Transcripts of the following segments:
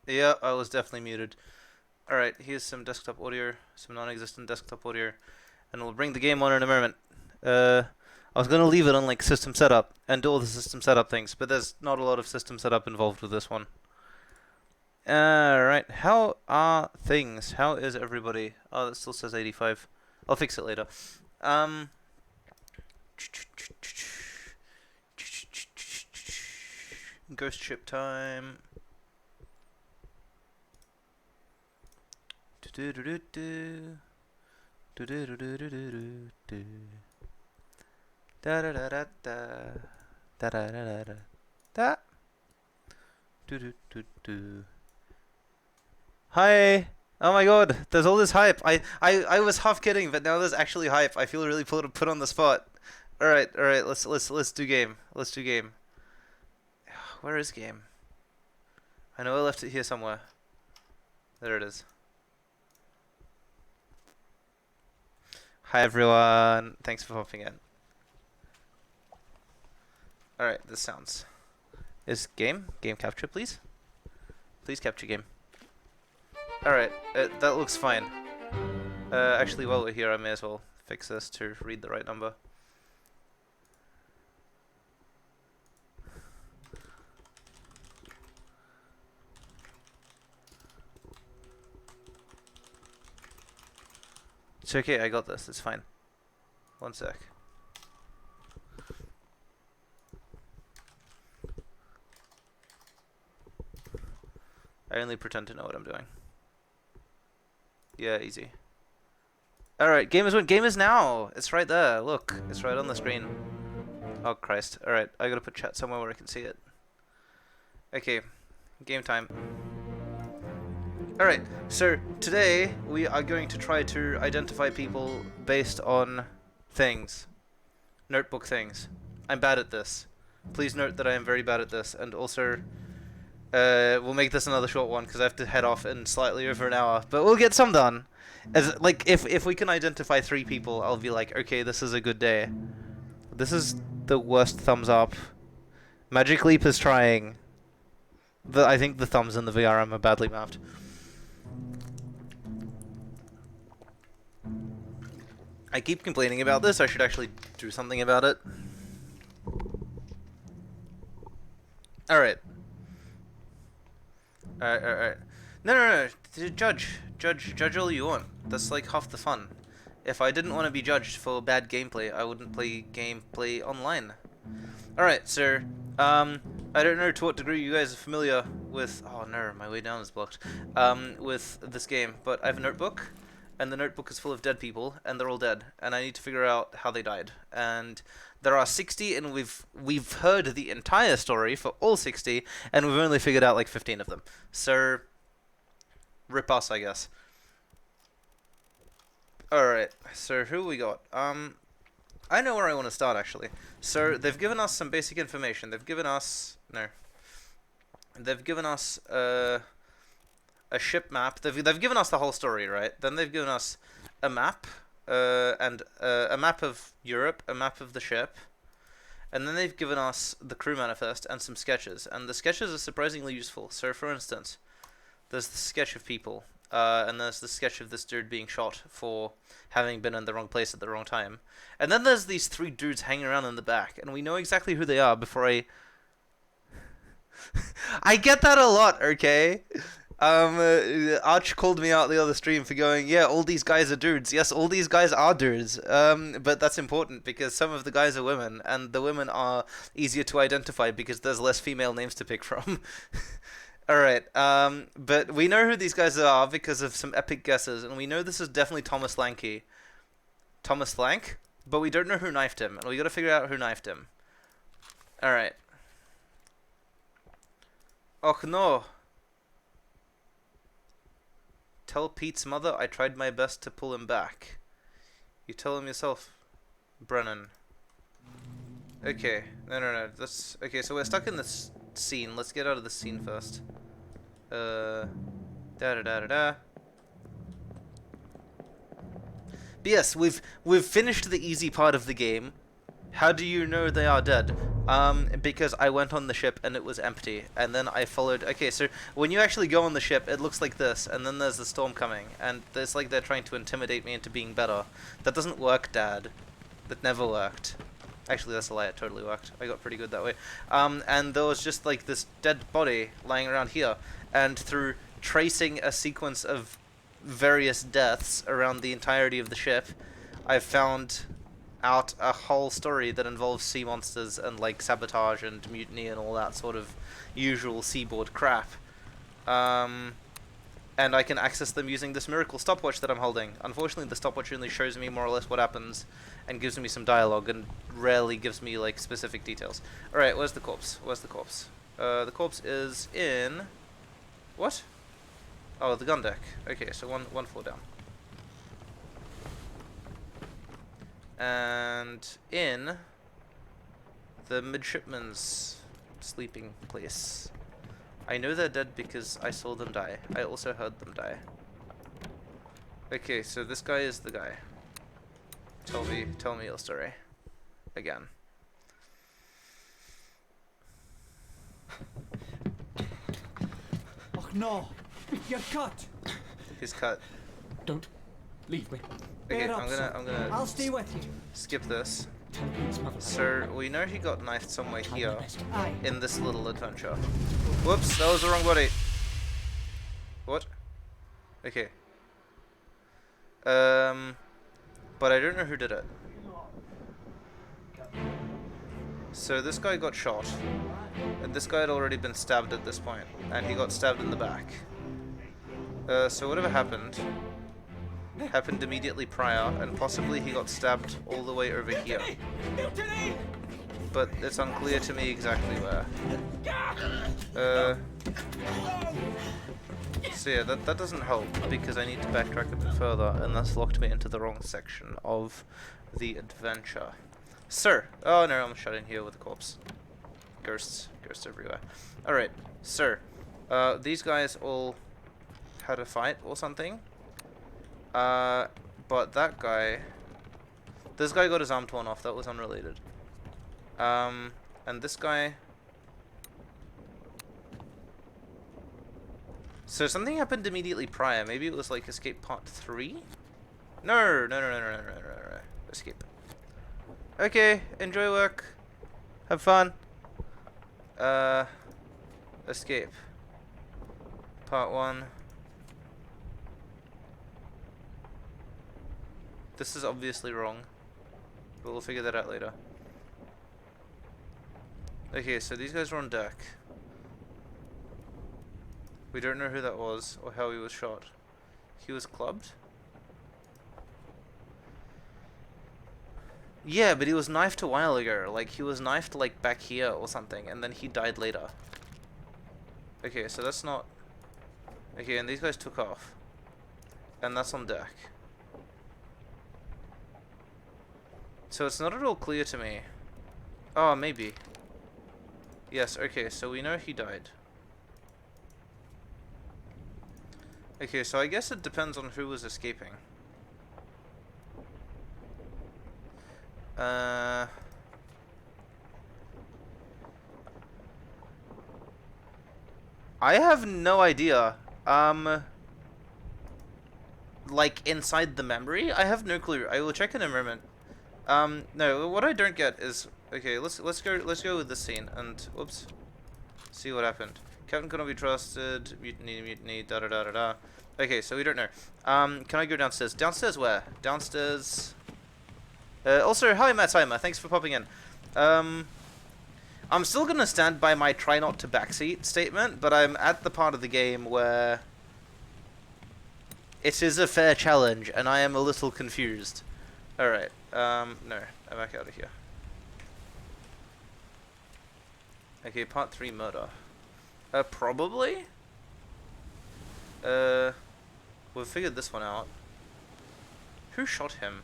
Yeah, I was definitely muted. Alright, here's some desktop audio, some non-existent desktop audio, and we'll bring the game on in a moment. I was gonna leave it on like system setup and do all the system setup things, but there's not a lot of system setup involved with this one. Alright, how are things? How is everybody? Oh, that still says 85. I'll fix it later. Um, Ghost ship time. Da da da da da da da da da da. Do do do do. Hi. Oh my god, there's all this hype. I was half kidding, but now there's actually hype. I feel really put on the spot. All right. Let's do game. Let's do game. Where is game? I know I left it here somewhere. There it is. Hi everyone. Thanks for popping in. All right, this sounds. Is game capture, please? Please capture game. All right, that looks fine. Actually, while we're here, I may as well fix this to read the right number. It's okay, I got this. It's fine. One sec. I only pretend to know what I'm doing. Yeah, easy. Alright, game is when game is now. It's right there. Look, it's right on the screen. Oh Christ. Alright, I gotta put chat somewhere where I can see it. Okay, game time. Alright, so today we are going to try to identify people based on things. Notebook things. I'm bad at this. Please note that I am very bad at this, and also we'll make this another short one because I have to head off in slightly over an hour, but we'll get some done. As like if we can identify 3 people, I'll be like, okay, this is a good day. This is the worst thumbs up. Magic Leap is trying. I think the thumbs in the VRM are badly mapped. I keep complaining about this. I should actually do something about it. All right. Alright. No. Judge all you want. That's like half the fun. If I didn't want to be judged for bad gameplay, I wouldn't play gameplay online. Alright, so, I don't know to what degree you guys are familiar with... Oh no, my way down is blocked. With this game, but I have a notebook, and the notebook is full of dead people, and they're all dead, and I need to figure out how they died. And there are 60, and we've heard the entire story for all 60, and we've only figured out like 15 of them. So, rip us, I guess. Alright, so who we got? I know where I want to start, actually. So, they've given us some basic information. They've given us... No. They've given us, a ship map. They've given us the whole story, right? Then they've given us a map, and a map of Europe, a map of the ship, and then they've given us the crew manifest and some sketches. And the sketches are surprisingly useful. So, for instance, there's the sketch of people, and there's the sketch of this dude being shot for having been in the wrong place at the wrong time. And then there's these 3 dudes hanging around in the back, and we know exactly who they are before I... I get that a lot, okay? Arch called me out the other stream for going, yeah, all these guys are dudes. Yes, all these guys are dudes. But that's important because some of the guys are women, and the women are easier to identify because there's less female names to pick from. Alright, but we know who these guys are because of some epic guesses, and we know this is definitely Thomas Lanky. Thomas Lank? But we don't know who knifed him, and we gotta figure out who knifed him. Alright. Och no. Tell Pete's mother I tried my best to pull him back. You tell him yourself, Brennan. Okay, no. Okay, so we're stuck in this scene. Let's get out of the scene first. Da. But yes, we've finished the easy part of the game. How do you know they are dead? Because I went on the ship and it was empty, and then I followed. Okay, so when you actually go on the ship, it looks like this, and then there's the storm coming, and it's like they're trying to intimidate me into being better. That doesn't work, Dad. That never worked. Actually, that's a lie. It totally worked. I got pretty good that way. And there was just like this dead body lying around here, and through tracing a sequence of various deaths around the entirety of the ship, I found out a whole story that involves sea monsters and like sabotage and mutiny and all that sort of usual seaboard crap. And I can access them using this miracle stopwatch that I'm holding. Unfortunately, the stopwatch only shows me more or less what happens and gives me some dialogue and rarely gives me like specific details. Alright, where's the corpse? Where's the corpse? The corpse is in... What? Oh, the gun deck. Okay, so one floor down. And in the midshipman's sleeping place. I know they're dead because I saw them die. I also heard them die. Okay, so this guy is the guy. Tell me your story. Again. Oh no! You're cut! He's cut. Don't leave me. Okay, Bear up, I'm gonna I'll stay with you. skip this. Please, Mother. So we know he got knifed somewhere Try here my best. Aye. in this little adventure. Whoops, that was the wrong body. What? Okay. But I don't know who did it. So this guy got shot, and this guy had already been stabbed at this point, and he got stabbed in the back. So whatever happened immediately prior, and possibly he got stabbed all the way over here. But it's unclear to me exactly where. So yeah, that doesn't help, because I need to backtrack a bit further, and that's locked me into the wrong section of the adventure. Sir! Oh no, I'm shut in here with a corpse. Ghosts everywhere. Alright, sir. These guys all had a fight or something. But that guy... This guy got his arm torn off, that was unrelated. And this guy... So something happened immediately prior. Maybe it was like escape part 3? No. Escape. Okay, enjoy work. Have fun. Escape. Part 1. This is obviously wrong, but we'll figure that out later. Okay, so these guys are on deck. We don't know who that was, or how he was shot. He was clubbed? Yeah, but he was knifed a while ago. Like, he was knifed, like, back here or something, and then he died later. Okay, so that's not... Okay, and these guys took off. And that's on deck. So it's not at all clear to me. Oh, maybe. Yes, okay, so we know he died. Okay, so I guess it depends on who was escaping. I have no idea. Like, inside the memory? I have no clue. I will check in a moment. No, what I don't get is... Okay, let's go with this scene, and... Whoops. See what happened. Captain cannot be trusted, mutiny, da-da-da-da-da. Okay, so we don't know. Can I go downstairs? Downstairs where? Downstairs... also, hi Matt Timer, thanks for popping in. I'm still gonna stand by my try not to backseat statement, but I'm at the part of the game where... It is a fair challenge, and I am a little confused. Alright, no, I'm back out of here. Okay, part 3 murder. Probably? We've figured this one out. Who shot him?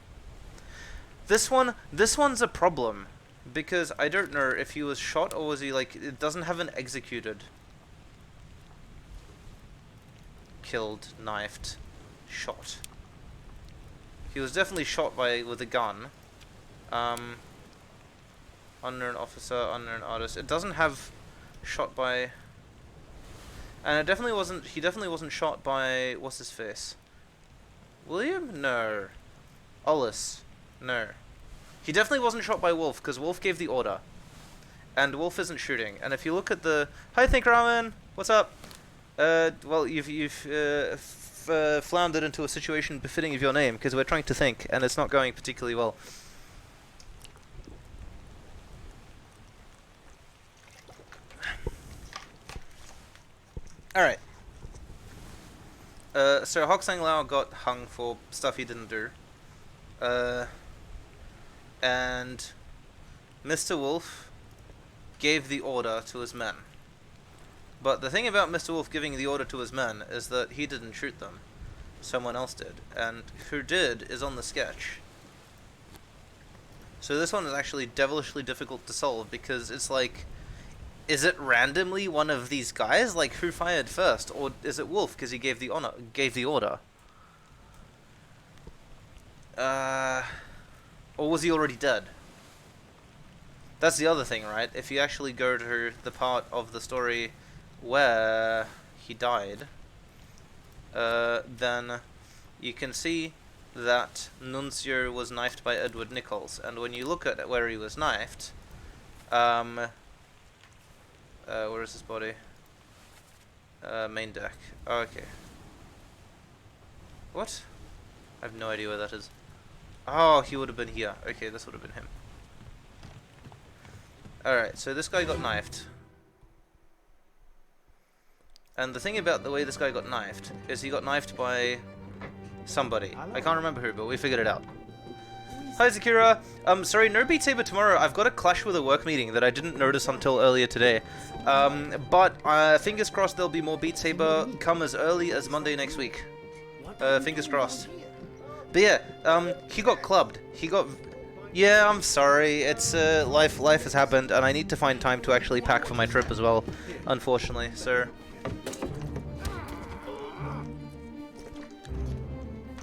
This one's a problem. Because I don't know if he was shot or was he like, it doesn't have an executed. Killed, knifed, shot. He was definitely shot with a gun. Unknown officer, unknown artist. It doesn't have shot by... And it definitely wasn't... He definitely wasn't shot by... What's his face? William? No. Ollis? No. He definitely wasn't shot by Wolf, because Wolf gave the order. And Wolf isn't shooting. And if you look at the... Hi, Think Ramen! What's up? Well, you've floundered into a situation befitting of your name, because we're trying to think, and it's not going particularly well. Alright. So Hoksang Lao got hung for stuff he didn't do. And Mr. Wolf gave the order to his men. But the thing about Mr. Wolf giving the order to his men is that he didn't shoot them. Someone else did. And who did is on the sketch. So this one is actually devilishly difficult to solve, because it's like... Is it randomly one of these guys? Like, who fired first? Or is it Wolf, because he gave the order? Or was he already dead? That's the other thing, right? If you actually go to the part of the story where he died, then you can see that Nuncio was knifed by Edward Nichols. And when you look at where he was knifed, where is his body? Main deck. Oh, okay. What? I have no idea where that is. Oh, he would have been here. Okay, this would have been him. Alright, so this guy got knifed. And the thing about the way this guy got knifed is he got knifed by somebody. I can't remember who, but we figured it out. Hi, Zakira. Sorry, no Beat Saber tomorrow. I've got a clash with a work meeting that I didn't notice until earlier today. But fingers crossed there'll be more Beat Saber come as early as Monday next week. Fingers crossed. But yeah, he got clubbed. He got... Yeah, I'm sorry. It's, life has happened, and I need to find time to actually pack for my trip as well, unfortunately, so...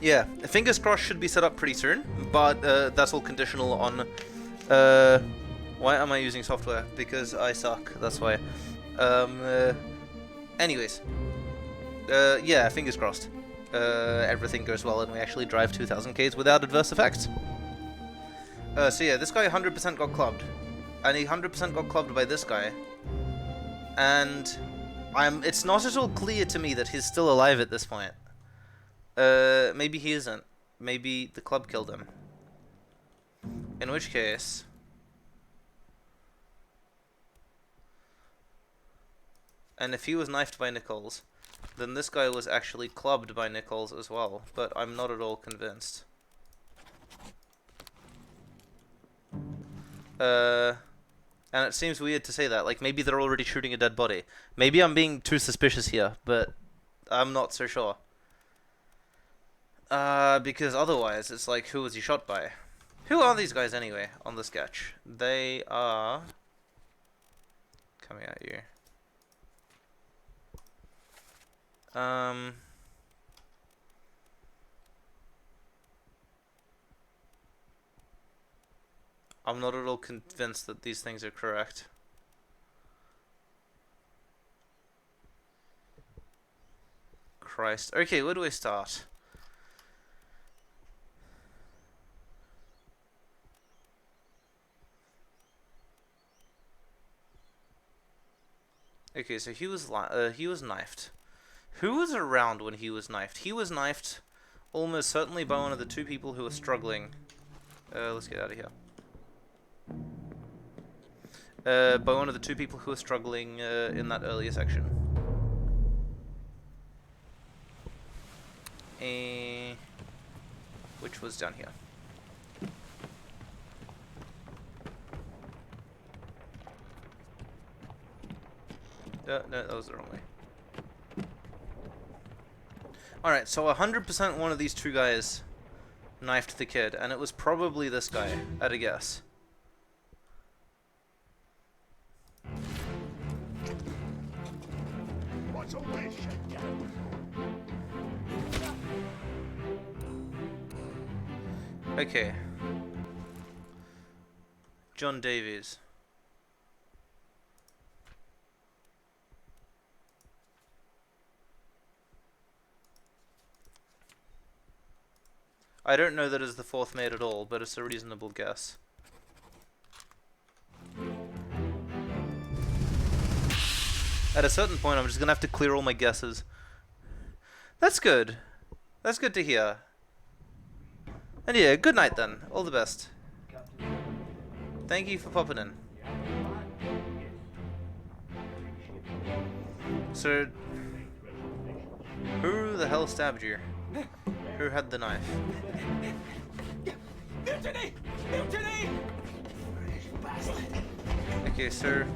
Yeah, fingers crossed should be set up pretty soon, but that's all conditional on... why am I using software? Because I suck, that's why. Anyways. Yeah, fingers crossed. Everything goes well and we actually drive 2,000 Ks without adverse effects. So yeah, this guy 100% got clubbed. And he 100% got clubbed by this guy. And it's not at all clear to me that he's still alive at this point. Maybe he isn't. Maybe the club killed him. In which case... And if he was knifed by Nichols, then this guy was actually clubbed by Nichols as well. But I'm not at all convinced. And it seems weird to say that. Like, maybe they're already shooting a dead body. Maybe I'm being too suspicious here, but I'm not so sure. Because otherwise, it's like, who was he shot by? Who are these guys anyway, on the sketch? They are... coming at you. I'm not at all convinced that these things are correct. Christ. Okay, where do I start? Okay, so he was knifed. Who was around when he was knifed? He was knifed almost certainly by one of the two people who were struggling. Let's get out of here. By one of the two people who were struggling in that earlier section. Which was down here. No, that was the wrong way. Alright, so 100% one of these two guys knifed the kid, and it was probably this guy, at a guess. Okay. John Davies. I don't know that it's the fourth mate at all, but it's a reasonable guess. At a certain point, I'm just gonna have to clear all my guesses. That's good. That's good to hear. And yeah, good night then. All the best. Thank you for popping in. So, who the hell stabbed you? Who had the knife? Mutiny! Mutiny! Okay, sir.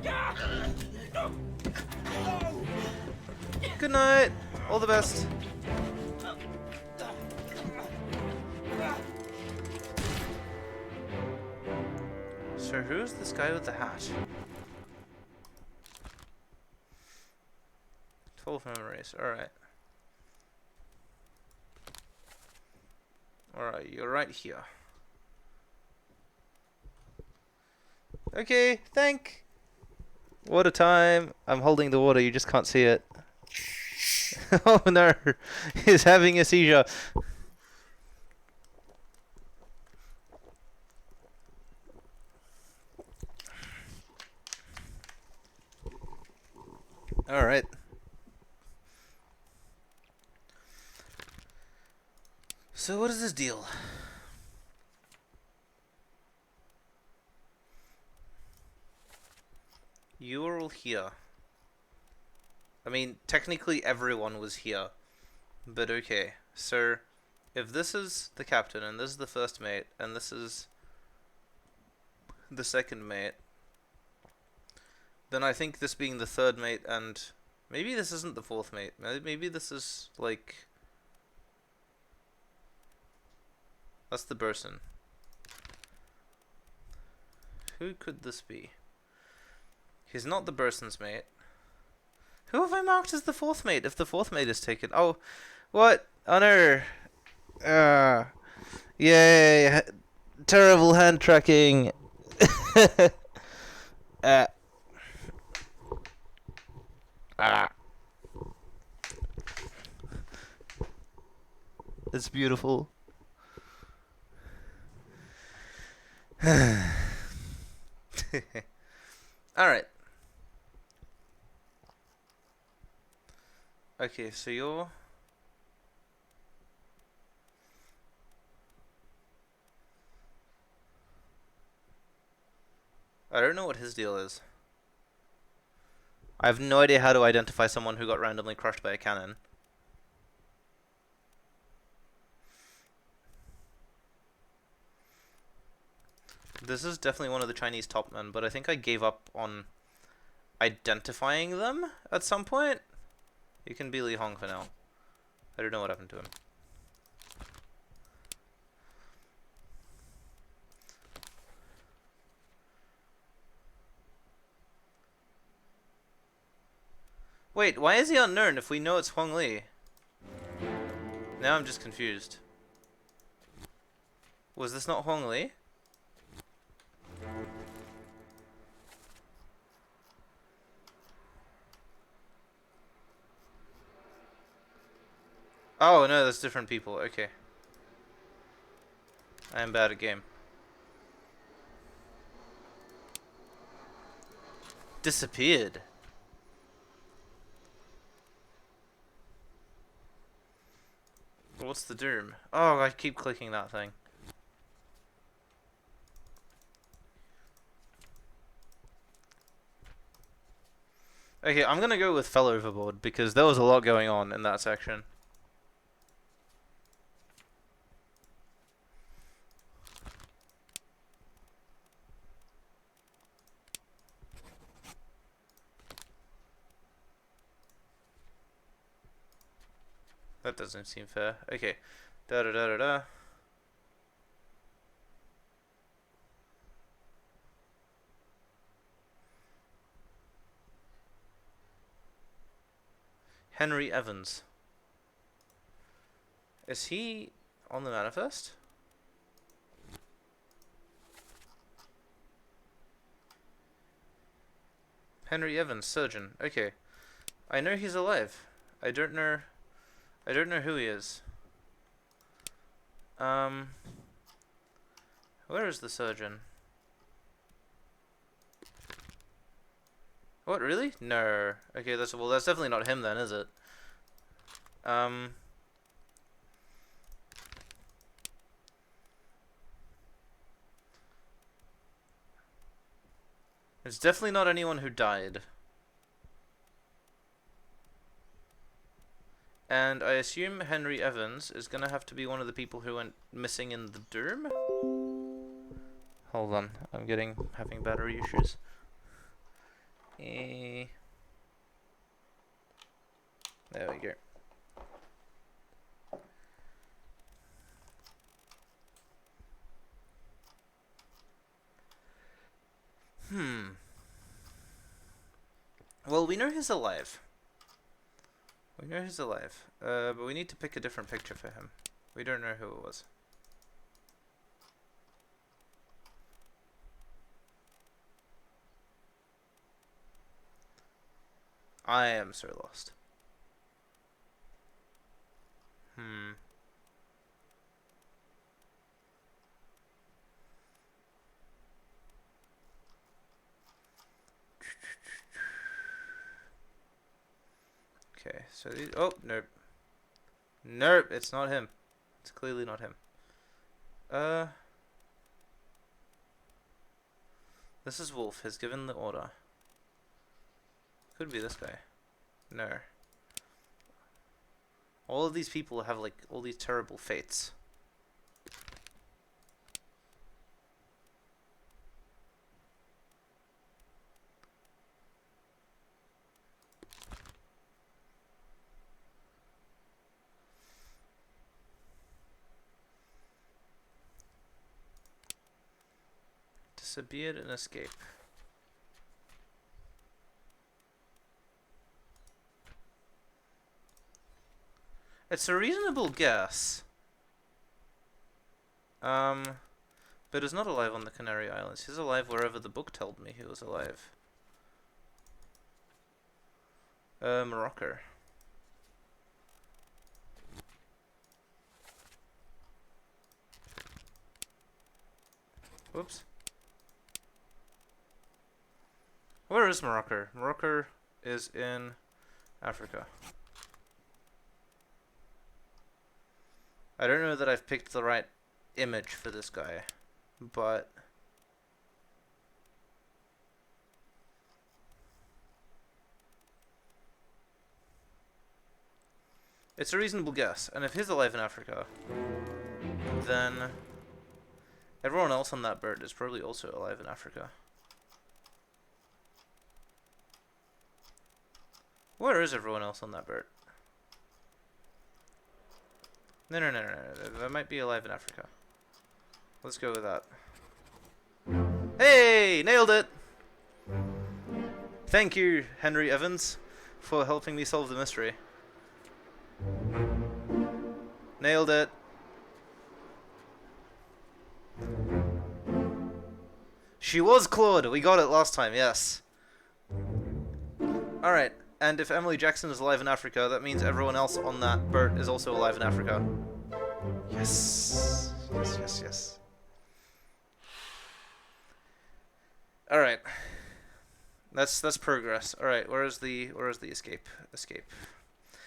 Good night. All the best. So who's this guy with the hat? 12 memories. Alright. Alright, you're right here. Okay, thank. What a time. I'm holding the water, you just can't see it. Oh no, he's having a seizure. Alright. So what is this deal? You are all here. I mean, technically everyone was here. But okay. So, if this is the captain, and this is the first mate, and this is the second mate, then I think this being the third mate, and maybe this isn't the fourth mate. Maybe this is, like... That's the person. Who could this be? He's not the Burson's mate. Who have I marked as the fourth mate if the fourth mate is taken? Oh, what? Honor. Yay. Terrible hand tracking. It's beautiful. Alright. Okay, so you're... I don't know what his deal is. I have no idea how to identify someone who got randomly crushed by a cannon. This is definitely one of the Chinese top men, but I think I gave up on identifying them at some point. You can be Li Hong for now. I don't know what happened to him. Wait, why is he unknown if we know it's Huang Li? Now I'm just confused. Was this not Huang Li? Oh no, that's different people. Okay. I am bad at game. Disappeared. What's the doom? Oh, I keep clicking that thing. Okay, I'm gonna go with fell overboard because there was a lot going on in that section. That doesn't seem fair. Okay. Da da da da da. Henry Evans. Is he on the manifest? Henry Evans, surgeon. Okay. I know he's alive. I don't know who he is. Where is the surgeon? What, really? No. Okay, that's definitely not him then, is it? It's definitely not anyone who died. And I assume Henry Evans is gonna have to be one of the people who went missing in the Doom? Hold on, I'm having battery issues. There we go. Well, we know he's alive. We know he's alive. But we need to pick a different picture for him. We don't know who it was. I am so lost. Okay, so these, oh, nope. Nope, it's not him. It's clearly not him. This is Wolf, has given the order. Could be this guy. No. All of these people have, like, all these terrible fates. Disappeared and escape. It's a reasonable guess. But he's not alive on the Canary Islands. He's alive wherever the book told me he was alive. Morocco. Whoops. Where is Morocco? Morocco is in Africa. I don't know that I've picked the right image for this guy, but it's a reasonable guess. And if he's alive in Africa, then everyone else on that bird is probably also alive in Africa. Where is everyone else on that bird? No. That might be alive in Africa. Let's go with that. Hey! Nailed it! Thank you, Henry Evans, for helping me solve the mystery. Nailed it. She was Claude! We got it last time, yes. Alright. And if Emily Jackson is alive in Africa, that means everyone else on that bird is also alive in Africa. Yes. Yes. Alright. That's progress. Alright, where is the escape?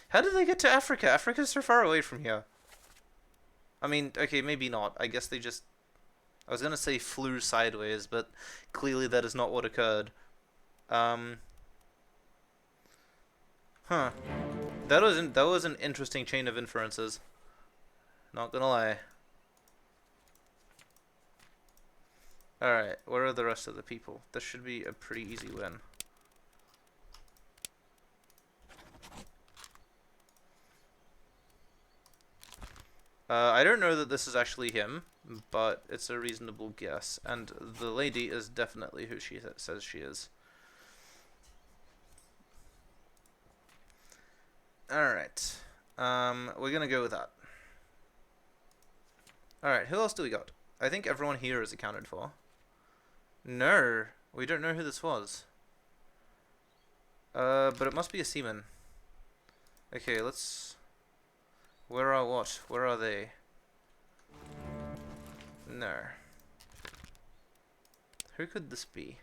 How did they get to Africa? Africa's so far away from here. I mean, okay, maybe not. I guess they just, I was gonna say flew sideways, but clearly that is not what occurred. Huh. That was an interesting chain of inferences. Not gonna lie. Alright, where are the rest of the people? This should be a pretty easy win. I don't know that this is actually him, but it's a reasonable guess. And the lady is definitely who she says she is. Alright. We're gonna go with that. Alright, who else do we got? I think everyone here is accounted for. No, we don't know who this was. But it must be a seaman. Okay, let's... Where are what? Where are they? No. Who could this be?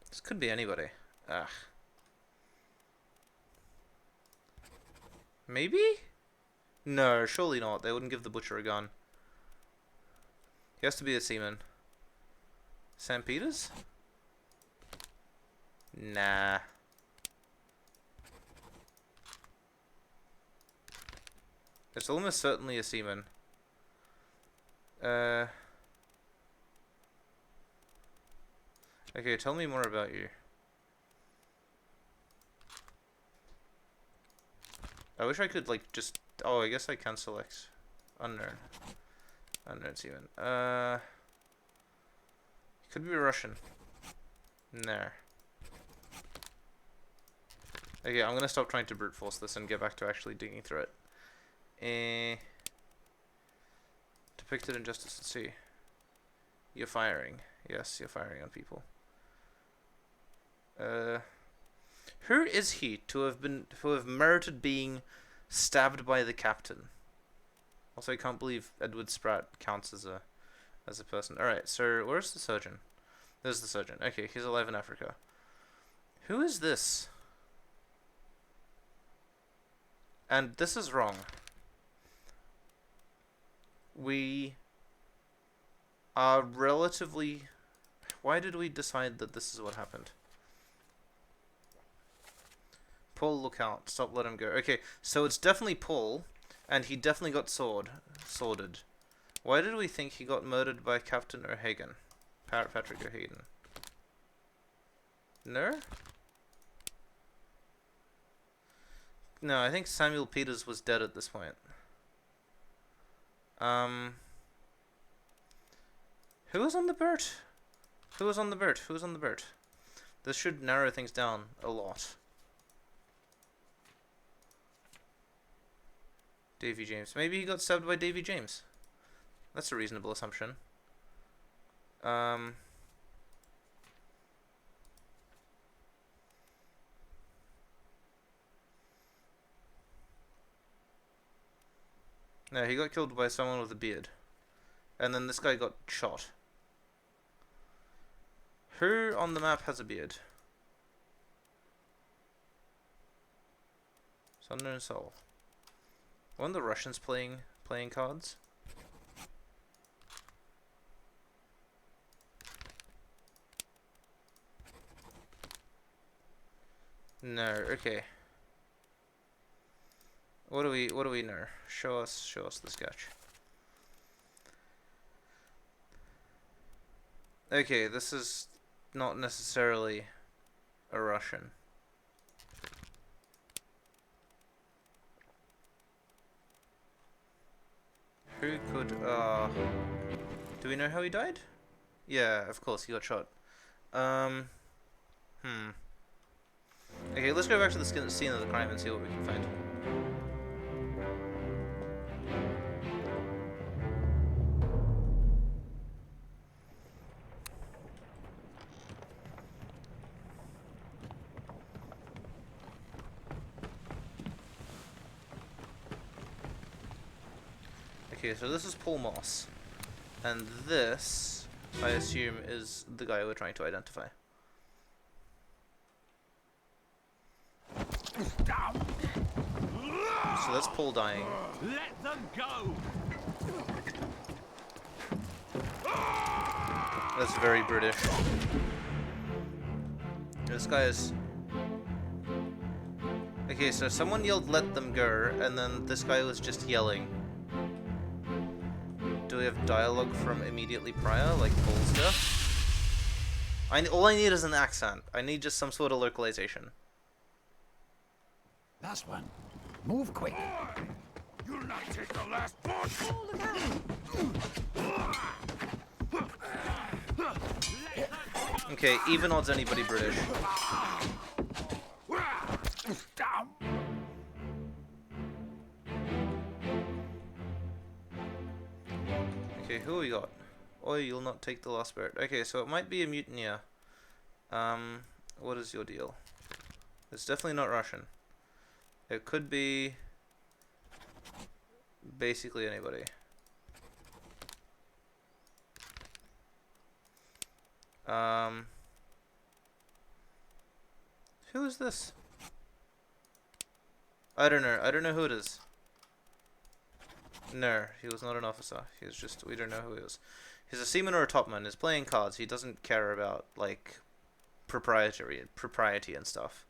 This could be anybody. Ugh. Maybe? No, surely not. They wouldn't give the butcher a gun. He has to be a seaman. St. Peter's? Nah. It's almost certainly a seaman. Okay, tell me more about you. I wish I could, like, just... Oh, I guess I can select. Unknown. Unknown seaman. Could be Russian. No. Okay, I'm gonna stop trying to brute force this and get back to actually digging through it. Depicted in Justice at Sea. You're firing. Yes, you're firing on people. Who is he to have merited being stabbed by the captain? Also, I can't believe Edward Spratt counts as a person. Alright, so where's the surgeon? There's the surgeon. Okay, he's alive in Africa. Who is this? And this is wrong. We are relatively... Why did we decide that this is what happened? Paul, look out. Stop, let him go. Okay, so it's definitely Paul, and he definitely got sworded. Why did we think he got murdered by Captain O'Hagan? Patrick O'Hagan. No? No, I think Samuel Peters was dead at this point. Who was on the boat? Who was on the boat? Who was on the boat? This should narrow things down a lot. Davy James. Maybe he got stabbed by Davy James. That's a reasonable assumption. No, he got killed by someone with a beard. And then this guy got shot. Who on the map has a beard? Unknown Soul. One of the Russians playing cards? No, okay. What do we know? Show us the sketch. Okay, this is not necessarily a Russian. Who could, do we know how he died? Yeah, of course, he got shot. Okay, let's go back to the scene of the crime and see what we can find. Okay, so this is Paul Moss. And this, I assume, is the guy we're trying to identify. So that's Paul dying. Let them go. That's very British. This guy is... Okay, so someone yelled "let them go," and then this guy was just yelling. Do we have dialogue from immediately prior, like Paul's stuff? All I need is an accent. I need just some sort of localization. Last one. Move quick. You'll not take the last one. Oh, look out! Okay, even odds anybody British. Okay, who we got? Oh, you'll not take the last bird. Okay, so it might be a mutineer. What is your deal? It's definitely not Russian. It could be... Basically anybody. Who is this? I don't know. I don't know who it is. No, he was not an officer. He was just, we don't know who he is. He's a seaman or a topman. He's playing cards. He doesn't care about, like, propriety and stuff.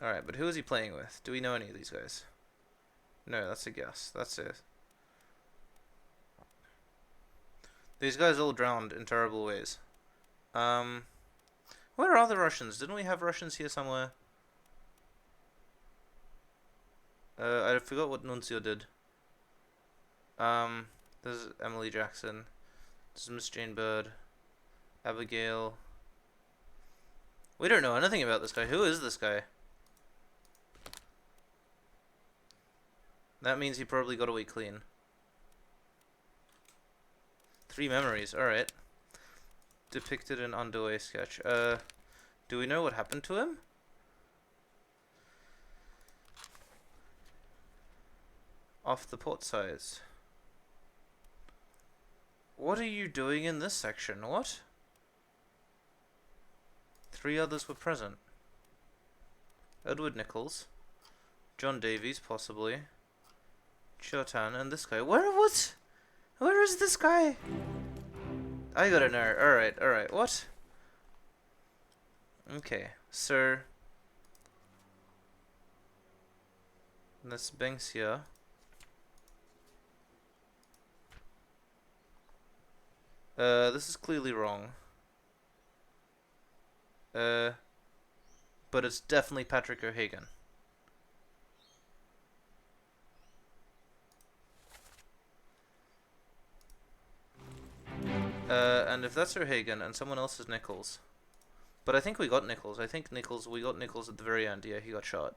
Alright, but who is he playing with? Do we know any of these guys? No, that's a guess. That's it. These guys all drowned in terrible ways. Where are the Russians? Didn't we have Russians here somewhere? I forgot what Nuncio did. There's Emily Jackson. There's Miss Jane Bird. Abigail. We don't know anything about this guy. Who is this guy? That means he probably got away clean. 3 memories, alright. Depicted in underway sketch. Do we know what happened to him? Off the port sides. What are you doing in this section? What? 3 others were present. Edward Nichols. John Davies, possibly. Chotan, and this guy. Where is this guy? I gotta know. Alright, what? Okay, sir. This Banks here. This is clearly wrong. But it's definitely Patrick O'Hagan. And if that's O'Hagan and someone else is Nichols. But I think we got Nichols. We got Nichols at the very end. Yeah, he got shot.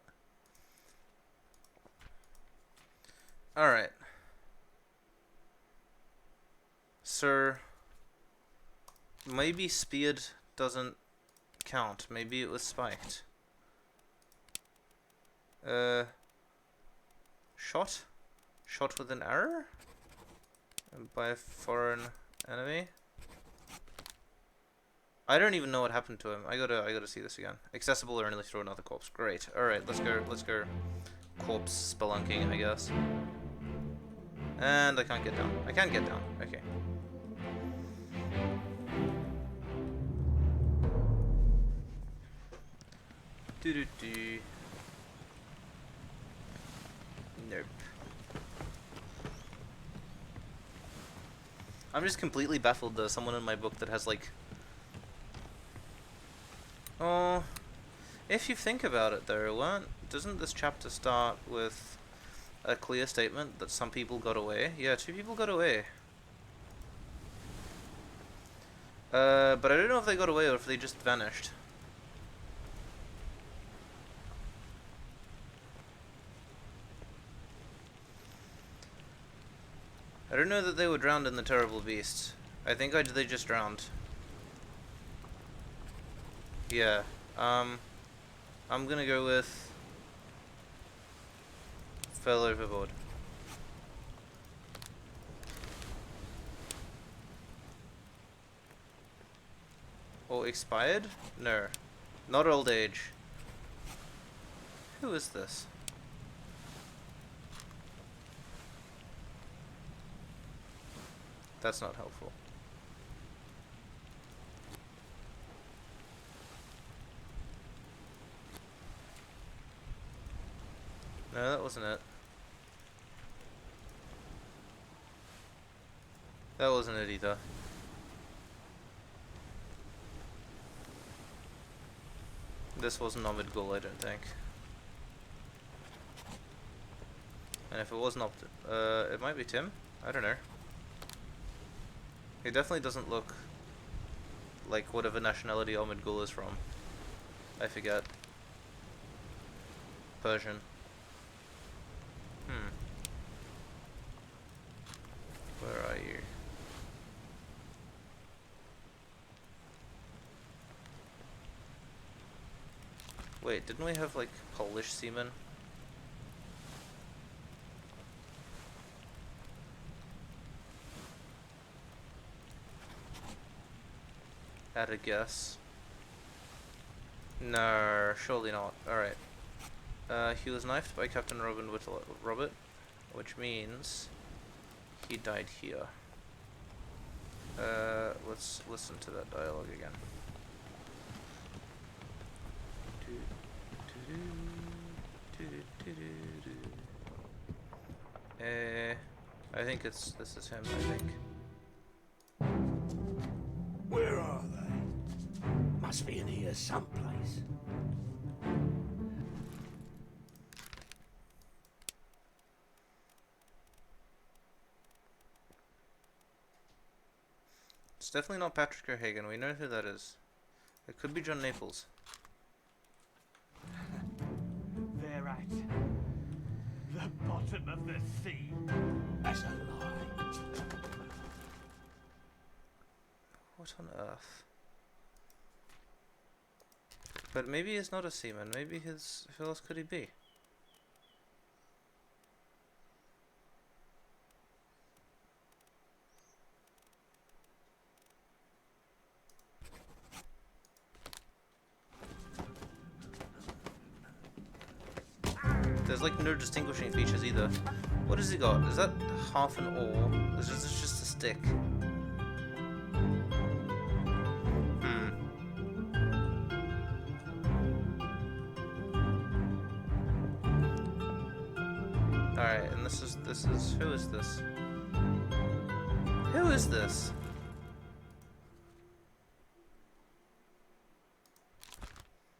Alright. Sir. Maybe speared doesn't count. Maybe it was spiked. Shot? Shot with an arrow? By a foreign enemy? I don't even know what happened to him. I gotta see this again. Accessible or only throw another corpse. Great. Alright, let's go corpse spelunking, I guess. And I can't get down. I can't get down. Okay. Do. Nope. I'm just completely baffled. There's someone in my book that has like... Oh, if you think about it though, doesn't this chapter start with a clear statement that some people got away? Yeah, 2 people got away. But I don't know if they got away or if they just vanished. I don't know that they were drowned in the Terrible Beast. I think they just drowned. Yeah. I'm gonna go with fell overboard. Or expired? No. Not old age. Who is this? That's not helpful. No, that wasn't it. That wasn't it either. This wasn't Ahmed Gul, I don't think. And if it wasn't it might be Tim? I don't know. He definitely doesn't look like whatever nationality Ahmed Gul is from. I forget. Persian. Where are you? Wait, didn't we have like Polish seamen? At a guess. No, surely not. Alright. He was knifed by Captain Robert, which means he died here. Let's listen to that dialogue again. I think this is him, I think. Where are they? Must be in here someplace. It's definitely not Patrick O'Hagan, we know who that is. It could be John Naples. They're at the bottom of the sea. That's a lie. What on earth? But maybe he's not a seaman, maybe who else could he be? There's like no distinguishing features either. What has he got? Is that half an oar? Is this just a stick? Alright, and this is who is this? Who is this?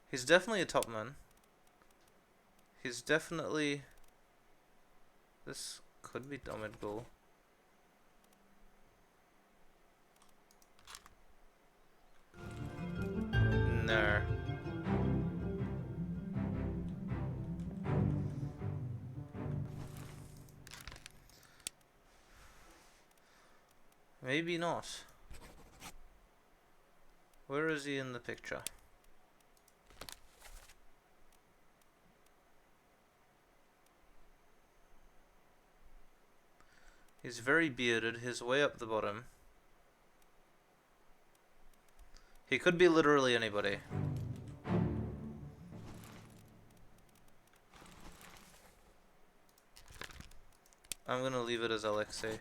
He's definitely a topman. He's definitely... This could be Domid Ghoul. No. Maybe not. Where is he in the picture? He's very bearded, he's way up the bottom. He could be literally anybody. I'm gonna leave it as Alexei.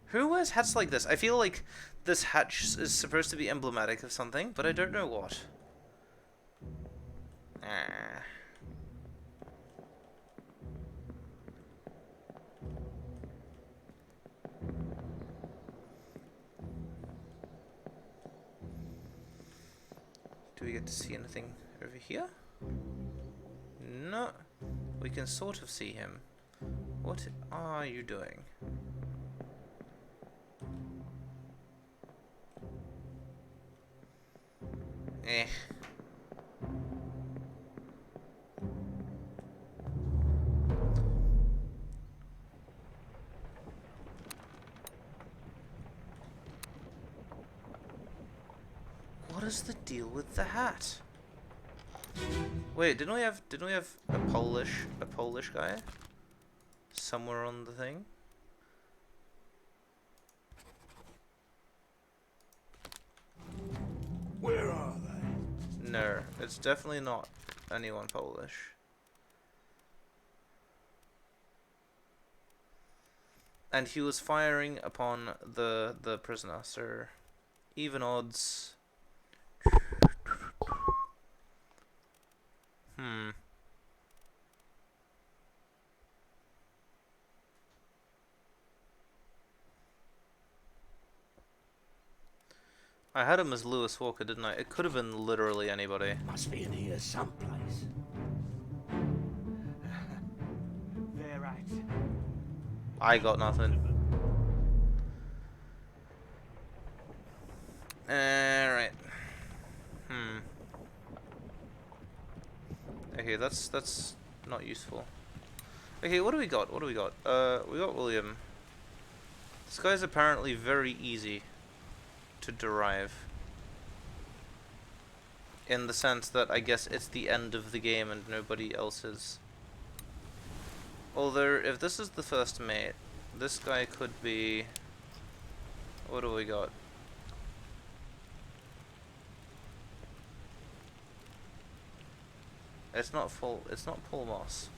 Who wears hats like this? I feel like this hat is supposed to be emblematic of something, but I don't know what. Do we get to see anything over here? No. We can sort of see him. What are you doing? Eh. What is the deal with the hat? Wait, didn't we have a Polish guy somewhere on the thing? Where are they? No, it's definitely not anyone Polish. And he was firing upon the prisoner, so even odds. I had him as Lewis Walker, didn't I? It could have been literally anybody. Must be in here someplace. They're at I got nothing. Alright. Okay, that's not useful. Okay, what do we got? We got William. This guy's apparently very easy to derive. In the sense that I guess it's the end of the game and nobody else is. Although, if this is the first mate, this guy could be... What do we got? It's not full. It's not Paul Moss.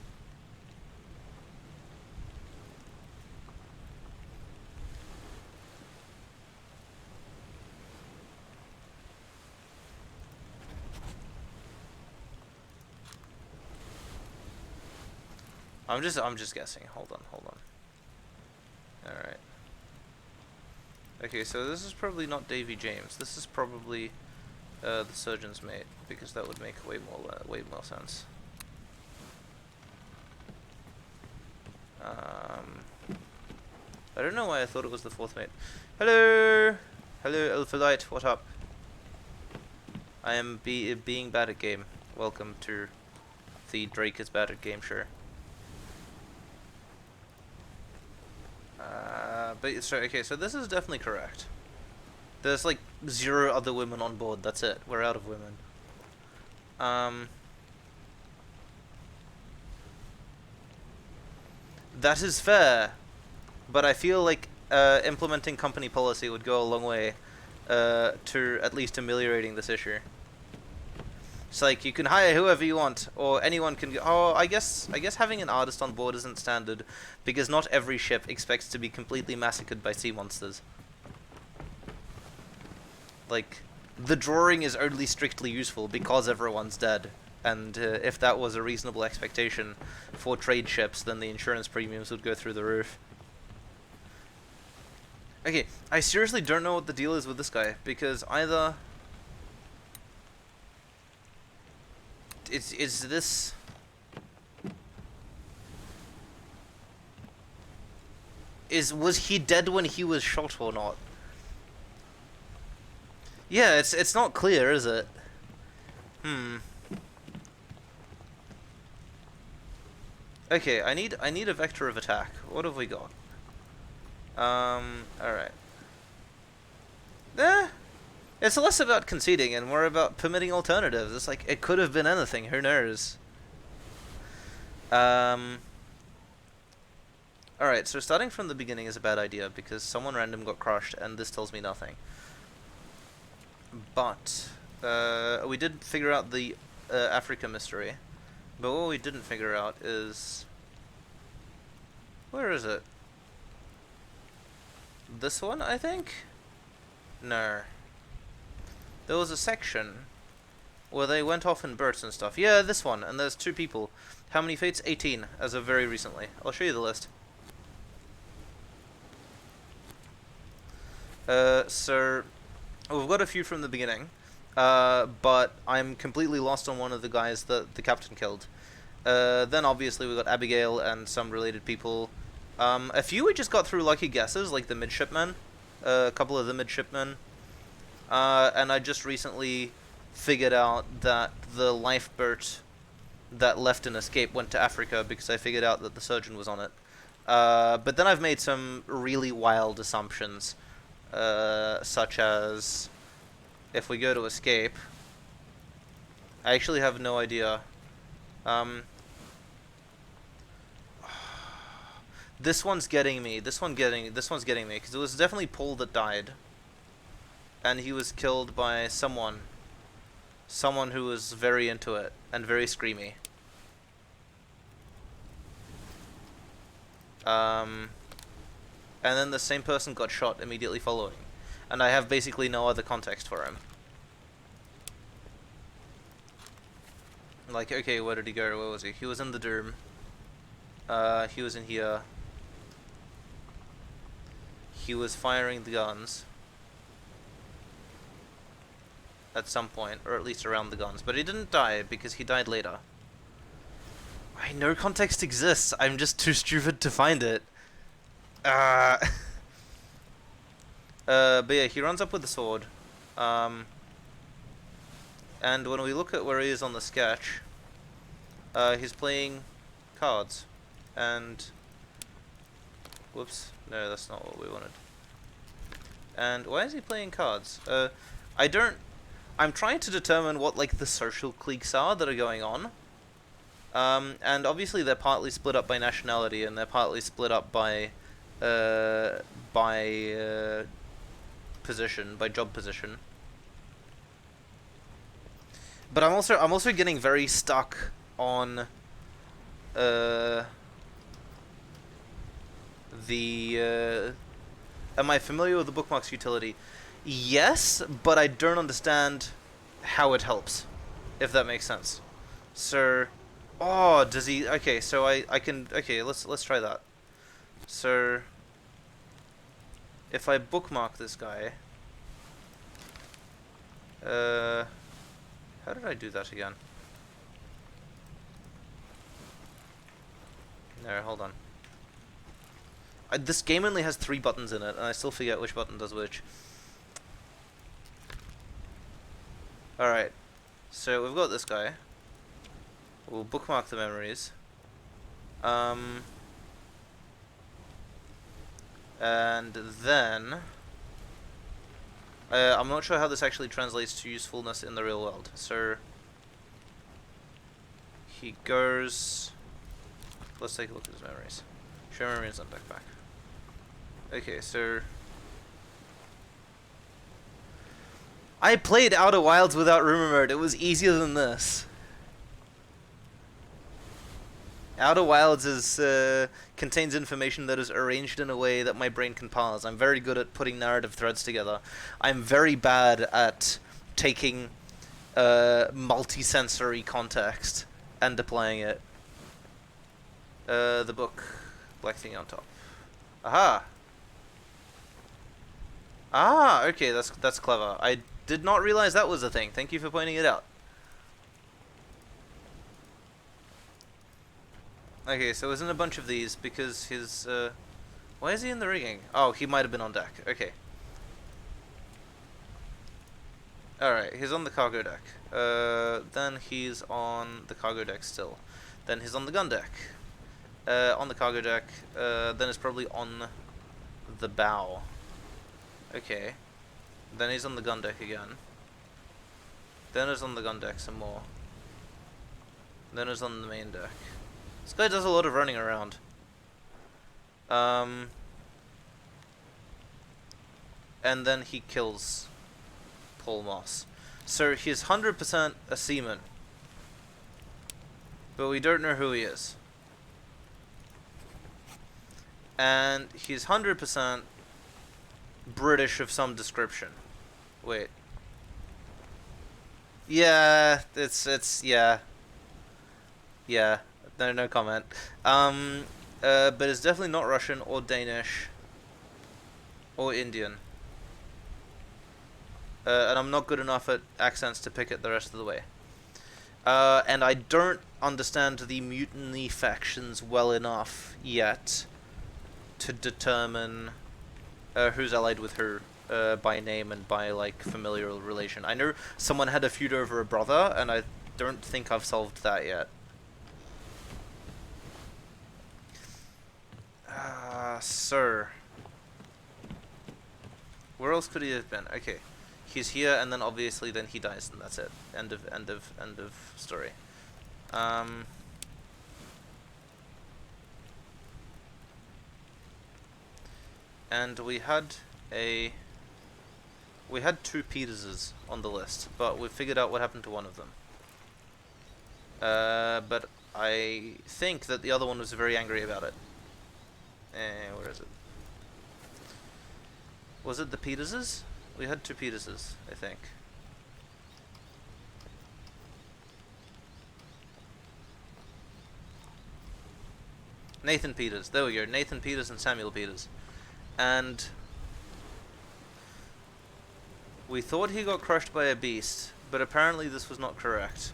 I'm just guessing. Hold on. All right. Okay, so this is probably not Davy James. This is probably the surgeon's mate, because that would make way more sense. I don't know why I thought it was the fourth mate. Hello, Alpha Light. What up? I am being bad at game. Welcome to the Drake is bad at game. Sure. But so okay, so this is definitely correct. There's like 0 other women on board. That's it. We're out of women. That is fair, but I feel like implementing company policy would go a long way to at least ameliorating this issue. It's like you can hire whoever you want, or anyone can. Oh, I guess having an artist on board isn't standard, because not every ship expects to be completely massacred by sea monsters. Like, the drawing is only strictly useful because everyone's dead, and if that was a reasonable expectation for trade ships, then the insurance premiums would go through the roof. Okay, I seriously don't know what the deal is with this guy, because either... Is this... Was he dead when he was shot or not? Yeah, it's not clear, is it? Okay, I need a vector of attack. What have we got? Alright. It's less about conceding and more about permitting alternatives. It's like, it could have been anything, who knows? Alright, so starting from the beginning is a bad idea, because someone random got crushed, and this tells me nothing. But, we did figure out the Africa mystery. But what we didn't figure out is... Where is it? This one, I think? No. There was a section where they went off in birds and stuff. Yeah, this one, and there's 2 people. How many fates? 18, as of very recently. I'll show you the list. So, we've got a few from the beginning, but I'm completely lost on one of the guys that the captain killed. Then obviously we got Abigail and some related people. A few we just got through lucky guesses, like the midshipmen. A couple of the midshipmen. And I just recently figured out that the lifeboat that left an escape went to Africa, because I figured out that the surgeon was on it. But then I've made some really wild assumptions, such as if we go to escape, I actually have no idea. This one's getting me. This one's getting me, because it was definitely Paul that died. And he was killed by someone who was very into it and very screamy. And then the same person got shot immediately following, and I have basically no other context for him. Like, okay, where did he go? Where was he? He was in the dorm. He was in here. He was firing the guns at some point, or at least around the guns, but he didn't die because he died later. I know context exists, I'm just too stupid to find it. But yeah, he runs up with the sword. And when we look at where he is on the sketch, he's playing cards. And... whoops. No, that's not what we wanted. And why is he playing cards? I'm trying to determine what, like, the social cliques are that are going on. And obviously they're partly split up by nationality, and they're partly split up uh, by position, by job position. But I'm also getting very stuck on the am I familiar with the bookmarks utility? Yes, but I don't understand how it helps, if that makes sense. So, oh, does he? Okay, so I can. Okay, let's try that. So, if I bookmark this guy, how did I do that again? No, hold on. This game only has 3 buttons in it, and I still forget which button does which. Alright, so we've got this guy. We'll bookmark the memories. And then... I'm not sure how this actually translates to usefulness in the real world. So... he goes... Let's take a look at his memories. Show memories on backpack. Okay, so... I played Outer Wilds without rumor mode. It was easier than this. Outer Wilds contains information that is arranged in a way that my brain can parse. I'm very good at putting narrative threads together. I'm very bad at taking multi-sensory context and applying it. The book, black thing on top. Aha. Ah, okay, that's clever. I did not realize that was a thing. Thank you for pointing it out. Okay, so there's in a bunch of these because his, why is he in the rigging? Oh, he might have been on deck. Okay. Alright, he's on the cargo deck. Then he's on the cargo deck still. Then he's on the gun deck. On the cargo deck. Then it's probably on the bow. Okay. Then he's on the gun deck again. Then he's on the gun deck some more. Then he's on the main deck. This guy does a lot of running around. And then he kills Paul Moss. So he's 100% a seaman. But we don't know who he is. And he's 100% British of some description. Wait. Yeah, yeah. Yeah, no comment. But it's definitely not Russian or Danish or Indian. And I'm not good enough at accents to pick it the rest of the way. And I don't understand the mutiny factions well enough yet to determine who's allied with who by name and by, like, familial relation. I know someone had a feud over a brother, and I don't think I've solved that yet. Sir. Where else could he have been? Okay. He's here, and then obviously then he dies, and that's it. End of story. And we had 2 Peterses on the list, but we figured out what happened to one of them. But I think that the other one was very angry about it. Where is it? Was it the Peterses? We had 2 Peterses, I think. Nathan Peters. There we go. Nathan Peters and Samuel Peters. And we thought he got crushed by a beast, but apparently this was not correct.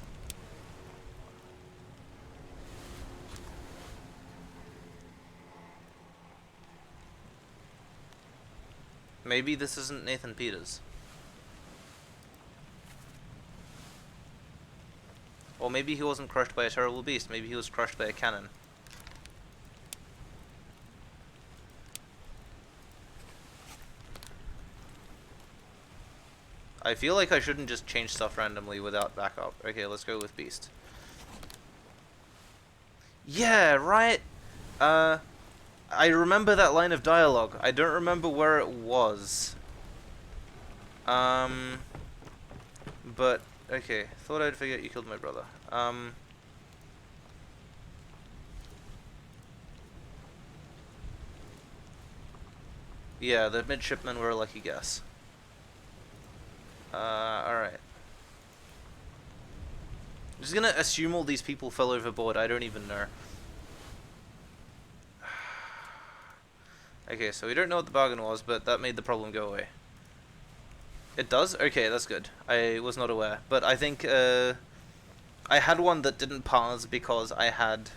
Maybe this isn't Nathan Peters. Or maybe he wasn't crushed by a terrible beast. Maybe he was crushed by a cannon. I feel like I shouldn't just change stuff randomly without backup. Okay, let's go with beast. Yeah, right. I remember that line of dialogue. I don't remember where it was. But okay. Thought I'd forget you killed my brother. Yeah, the midshipmen were a lucky guess. Alright. I'm just gonna assume all these people fell overboard. I don't even know. Okay, so we don't know what the bargain was, but that made the problem go away. It does? Okay, that's good. I was not aware. But I think, I had one that didn't pass because I had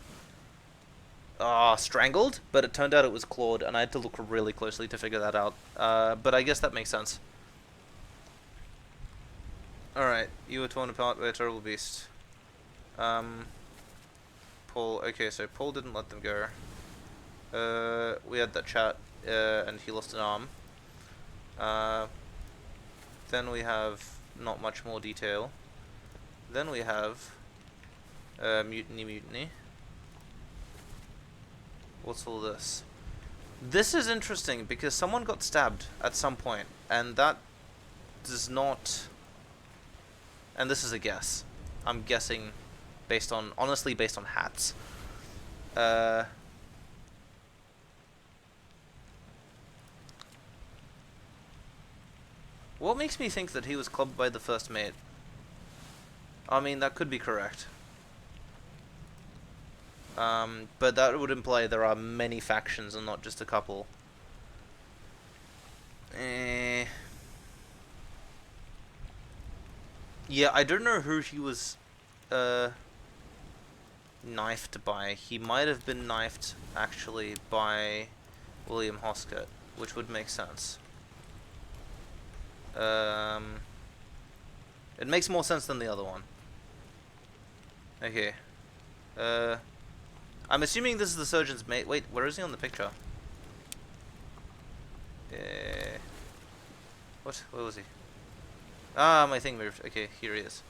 strangled, but it turned out it was clawed, and I had to look really closely to figure that out. But I guess that makes sense. Alright, you were torn apart by a terrible beast. Paul, okay, so Paul didn't let them go. We had that chat, and he lost an arm. Then we have not much more detail. Then we have mutiny. What's all this? This is interesting because someone got stabbed at some point, and that does not... And this is a guess. I'm guessing based on, honestly, based on hats. What makes me think that he was clubbed by the first mate? I mean, that could be correct. But that would imply there are many factions and not just a couple. Yeah, I don't know who he was knifed by. He might have been knifed, actually, by William Hoskett, which would make sense. It makes more sense than the other one. Okay. I'm assuming this is the surgeon's mate. Wait, where is he on the picture? What? Where was he? Ah, my thing moved. Okay, here he is.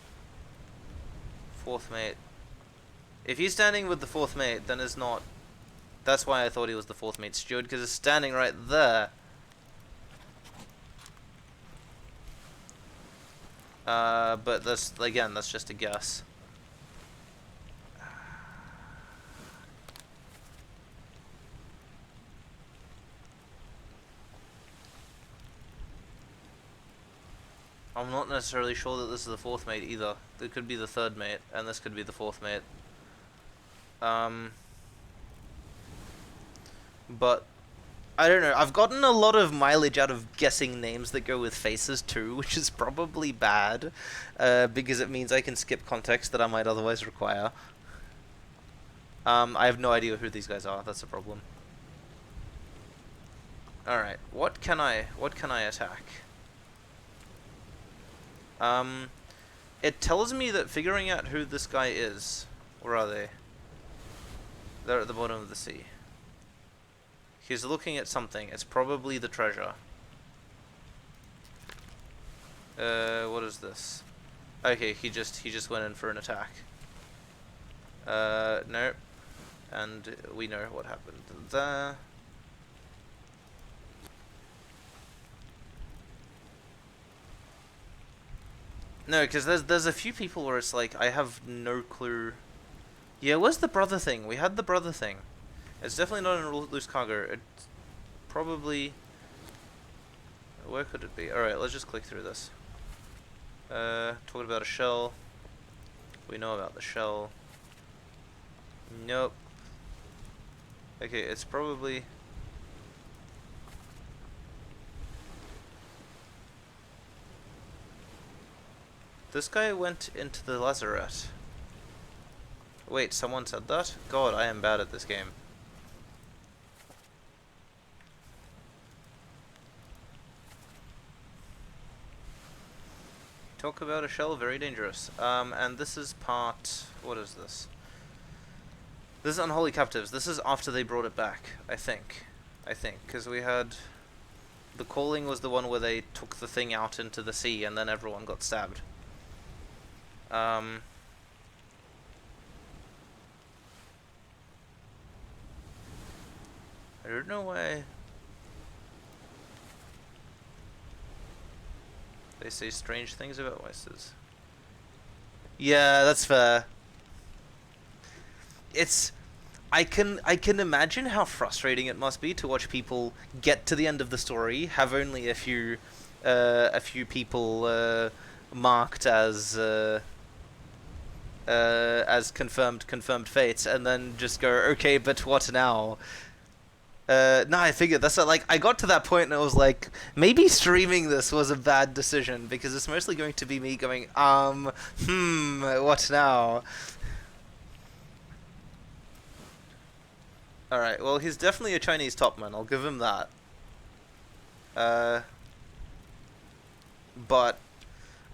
Fourth mate. If he's standing with the fourth mate, then it's not... That's why I thought he was the fourth mate steward, because it's standing right there. But that's, again, that's just a guess. I'm not necessarily sure that this is the fourth mate either. It could be the third mate, and this could be the fourth mate. But I don't know. I've gotten a lot of mileage out of guessing names that go with faces too, which is probably bad, because it means I can skip context that I might otherwise require. I have no idea who these guys are. That's a problem. All right. What can I attack? It tells me that figuring out who this guy is. Where are they? They're at the bottom of the sea. He's looking at something. It's probably the treasure. What is this? Okay, he just went in for an attack. Nope. And we know what happened there. No, because there's a few people where it's like I have no clue. Yeah, where's the brother thing? We had the brother thing. It's definitely not in loose cargo. It's probably... Where could it be? Alright, let's just click through this. Talking about a shell. We know about the shell. Nope. Okay, it's probably... This guy went into the lazarette. Wait, someone said that? God, I am bad at this game. Talk about a shell, very dangerous. And this is part... What is this? This is Unholy Captives. This is after they brought it back, I think. Because we had... The Calling was the one where they took the thing out into the sea and then everyone got stabbed. I don't know why they say strange things about Weisters. Yeah, that's fair. It's I can imagine how frustrating it must be to watch people get to the end of the story, have only a few people marked as confirmed fates, and then just go, okay, but what now? No, I figured that's like I got to that point and I was like, maybe streaming this was a bad decision because it's mostly going to be me going, what now? All right, well, he's definitely a Chinese topman. I'll give him that. Uh, but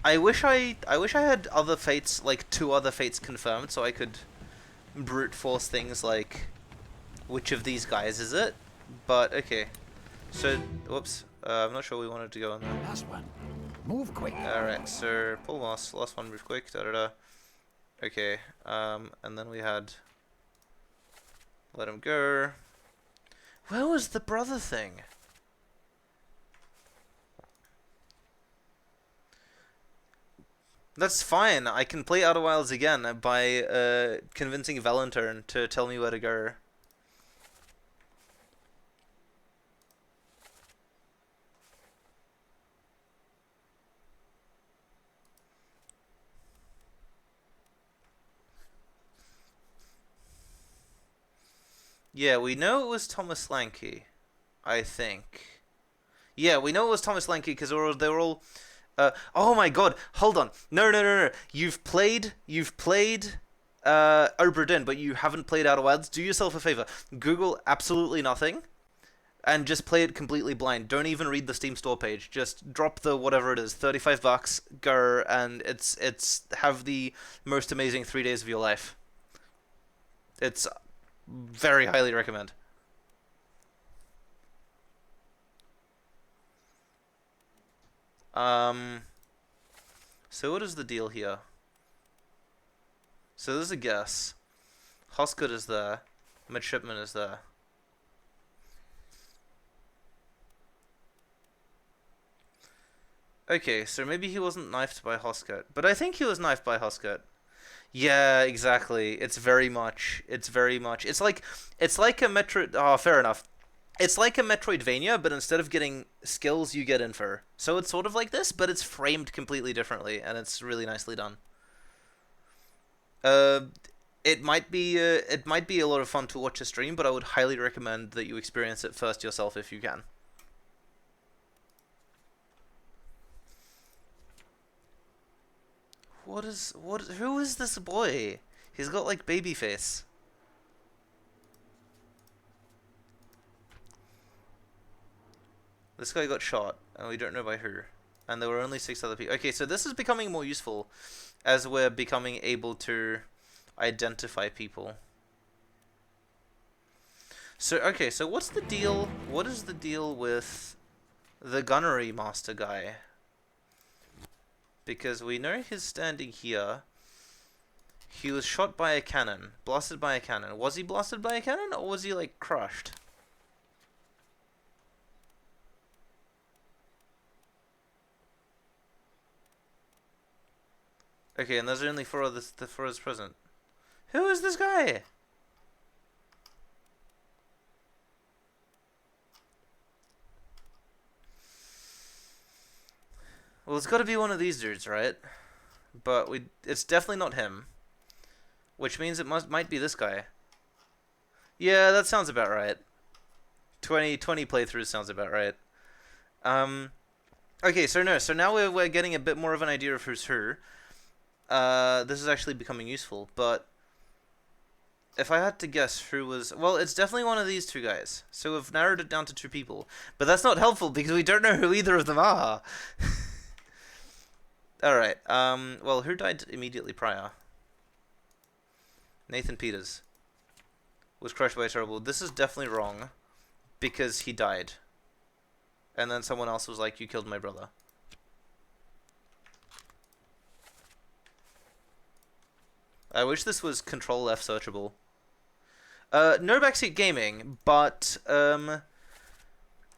I wish I had other fates, like 2 other fates confirmed, so I could brute force things like, which of these guys is it? But okay, so whoops, I'm not sure we wanted to go on there. Last one. Move quick. All right, so pull last one, move quick, da da da. Okay, and then we had let him go. Where was the brother thing? That's fine. I can play Outer Wilds again by convincing Valentine to tell me where to go. Yeah, we know it was Thomas Lanky, I think. Yeah, we know it was Thomas Lanky because they were all. Oh my God! Hold on. No. You've played Obra Dinn, but you haven't played Outer Wilds. Do yourself a favor. Google absolutely nothing, and just play it completely blind. Don't even read the Steam store page. Just drop the whatever it is, $35. Go and it's have the most amazing 3 days of your life. It's very highly recommend. So what is the deal here? So there's a guess. Hosgood is there. Midshipman is there. Okay, so maybe he wasn't knifed by Hosgood. But I think he was knifed by Hosgood. Yeah, exactly. It's like a Metro. Oh, fair enough. It's like a Metroidvania, but instead of getting skills, you get info. So it's sort of like this, but it's framed completely differently, and it's really nicely done. Uh, it might be a lot of fun to watch a stream, but I would highly recommend that you experience it first yourself if you can. Who is this boy? He's got like baby face. This guy got shot, and we don't know by who. And there were only 6 other people. Okay, so this is becoming more useful as we're becoming able to identify people. So, okay, so what's the deal? What is the deal with the gunnery master guy? Because we know he's standing here. He was shot by a cannon. Blasted by a cannon. Was he blasted by a cannon, or was he, like, crushed? Okay, and there's only 4 others present. Who is this guy? Well, it's got to be one of these dudes, right? But it's definitely not him. Which means it might be this guy. Yeah, that sounds about right. 20 playthroughs sounds about right. Okay, so now we're getting a bit more of an idea of who's who. This is actually becoming useful, but if I had to guess who was... Well, it's definitely one of these 2 guys. So we've narrowed it down to 2 people. But that's not helpful because we don't know who either of them are. Alright, well, who died immediately prior? Nathan Peters was crushed by a terrible... This is definitely wrong because he died. And then someone else was like, you killed my brother. I wish this was Control F searchable. No backseat gaming, but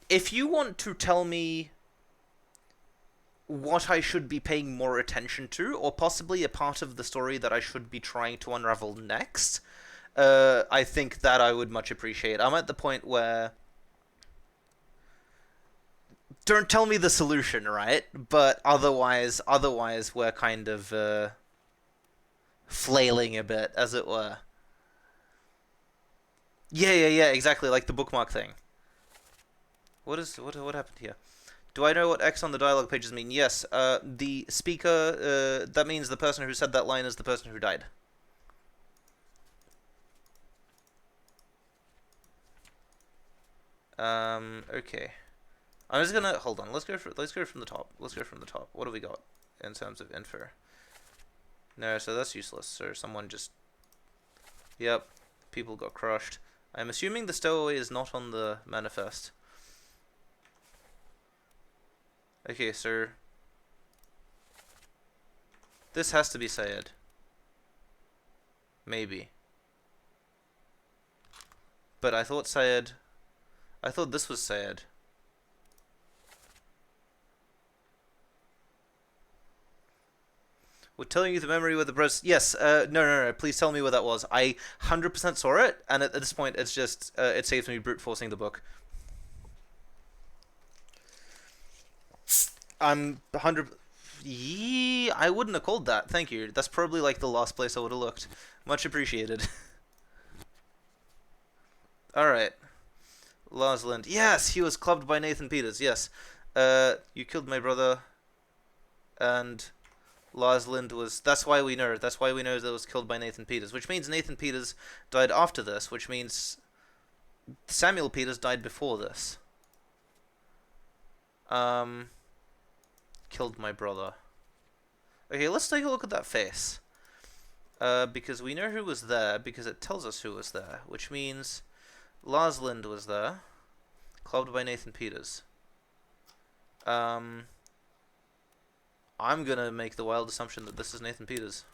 if you want to tell me what I should be paying more attention to, or possibly a part of the story that I should be trying to unravel next, I think that I would much appreciate. I'm at the point where... Don't tell me the solution, right? But otherwise we're kind of flailing a bit, as it were. Yeah, exactly, like the bookmark thing. What happened here? Do I know what X on the dialogue pages mean? Yes, the speaker, that means the person who said that line is the person who died. Okay. I'm just gonna, hold on, let's go from the top. What do we got in terms of info? No, so that's useless, so someone just... Yep, people got crushed. I'm assuming the stowaway is not on the manifest. Okay, so... This has to be Syed. Maybe. But I thought Syed... I thought this was Syed. We're telling you the memory with the press. Yes, no, please tell me what that was. I 100% saw it, and at this point, it's just, it saves me brute forcing the book. I'm 100... Yee, I wouldn't have called that, thank you. That's probably like the last place I would have looked. Much appreciated. Alright. Larsland. Yes, he was clubbed by Nathan Peters, yes. You killed my brother, and... Larsland was... That's why we know that it was killed by Nathan Peters. Which means Nathan Peters died after this. Which means Samuel Peters died before this. Killed my brother. Okay, let's take a look at that face. Because we know who was there. Because it tells us who was there. Which means Larsland was there. Clubbed by Nathan Peters. I'm gonna make the wild assumption that this is Nathan Peters.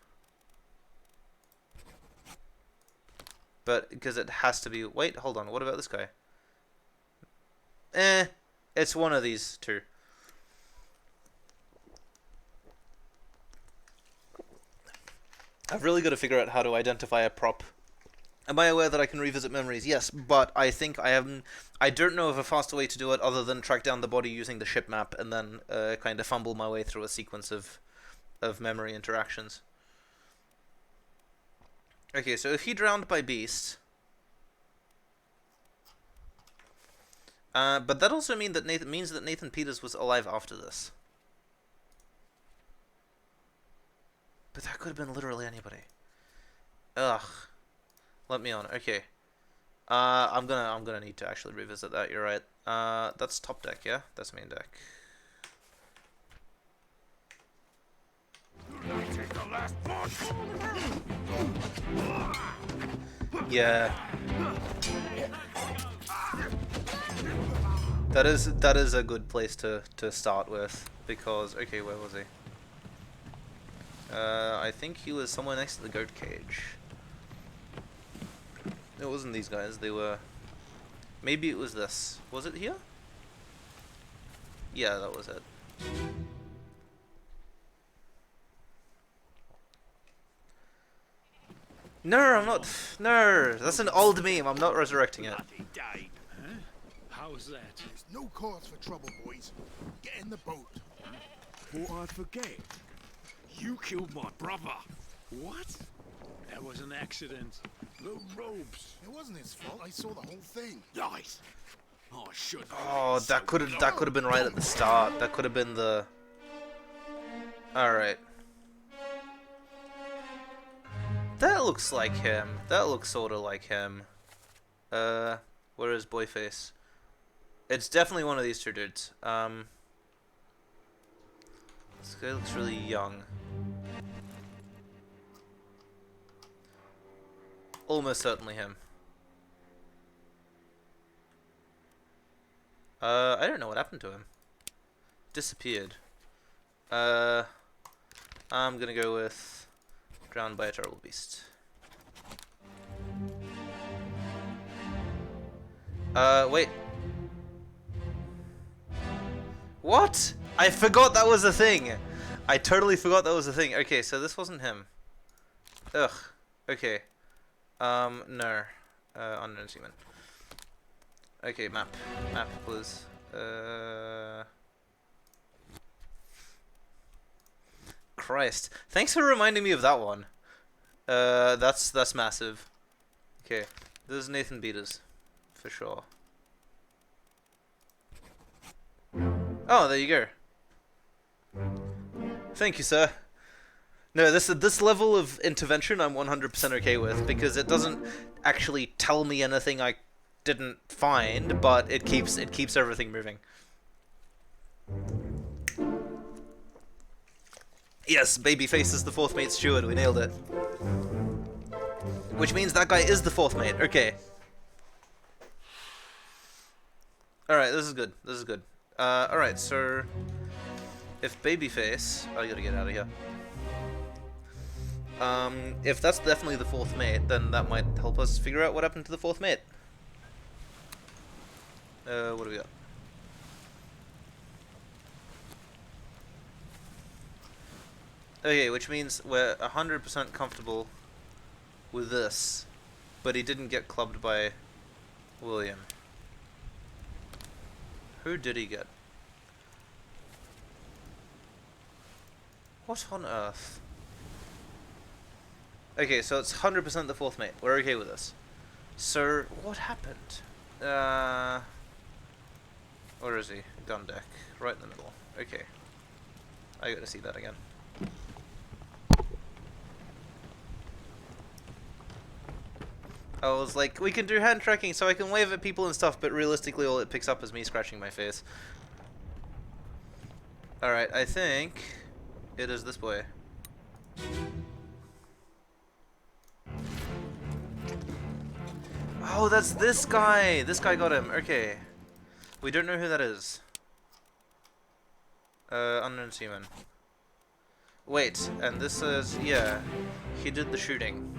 But, because it has to be... Wait, hold on, what about this guy? It's one of these two. I've really got to figure out how to identify a prop. Am I aware that I can revisit memories? Yes, but I think I don't know of a faster way to do it other than track down the body using the ship map and then kind of fumble my way through a sequence of memory interactions. Okay, so if he drowned by beast... but that also means that Nathan Peters was alive after this. But that could have been literally anybody. Ugh. Let me on. Okay. I'm gonna need to actually revisit that. You're right. That's top deck, yeah? That's main deck. Yeah. That is a good place to start with, because okay, where was he? I think he was somewhere next to the goat cage. It wasn't these guys, they were... Maybe it was this. Was it here? Yeah, that was it. No, I'm not... No! That's an old meme, I'm not resurrecting it. How's that? There's no cause for trouble, boys. Get in the boat. Before I forget, you killed my brother. What? That was an accident. The ropes. It wasn't his fault. I saw the whole thing. Lies. I should. Oh, that could have been right at the start. That could have been the... Alright. That looks like him. That looks sort of like him. Where is Boyface? It's definitely one of these two dudes. This guy looks really young. Almost certainly him. I don't know what happened to him. Disappeared. I'm gonna go with drowned by a terrible beast. Wait. What? I forgot that was a thing. I totally forgot that was a thing. Okay, so this wasn't him. Ugh. Okay. No. Unknown seaman. Okay, map. Map, please. Christ. Thanks for reminding me of that one. That's massive. Okay. This is Nathan Beaters. For sure. Oh, there you go. Thank you, sir. No, this level of intervention I'm 100% okay with, because it doesn't actually tell me anything I didn't find, but it keeps everything moving. Yes, Babyface is the fourth mate steward. We nailed it. Which means that guy is the fourth mate. Okay. Alright, this is good. This is good. Alright, so if Babyface... I gotta get out of here. If that's definitely the fourth mate, then that might help us figure out what happened to the fourth mate. What do we got? Okay, which means we're 100% comfortable with this, but he didn't get clubbed by William. Who did he get? What on earth? Okay, so it's 100% the fourth mate. We're okay with this. So, what happened? Where is he? Gun deck. Right in the middle. Okay. I gotta see that again. I was like, we can do hand tracking so I can wave at people and stuff, but realistically all it picks up is me scratching my face. Alright, I think it is this boy. Oh, that's this guy! This guy got him, okay. We don't know who that is. Unknown seaman. Wait, and this is, yeah, he did the shooting.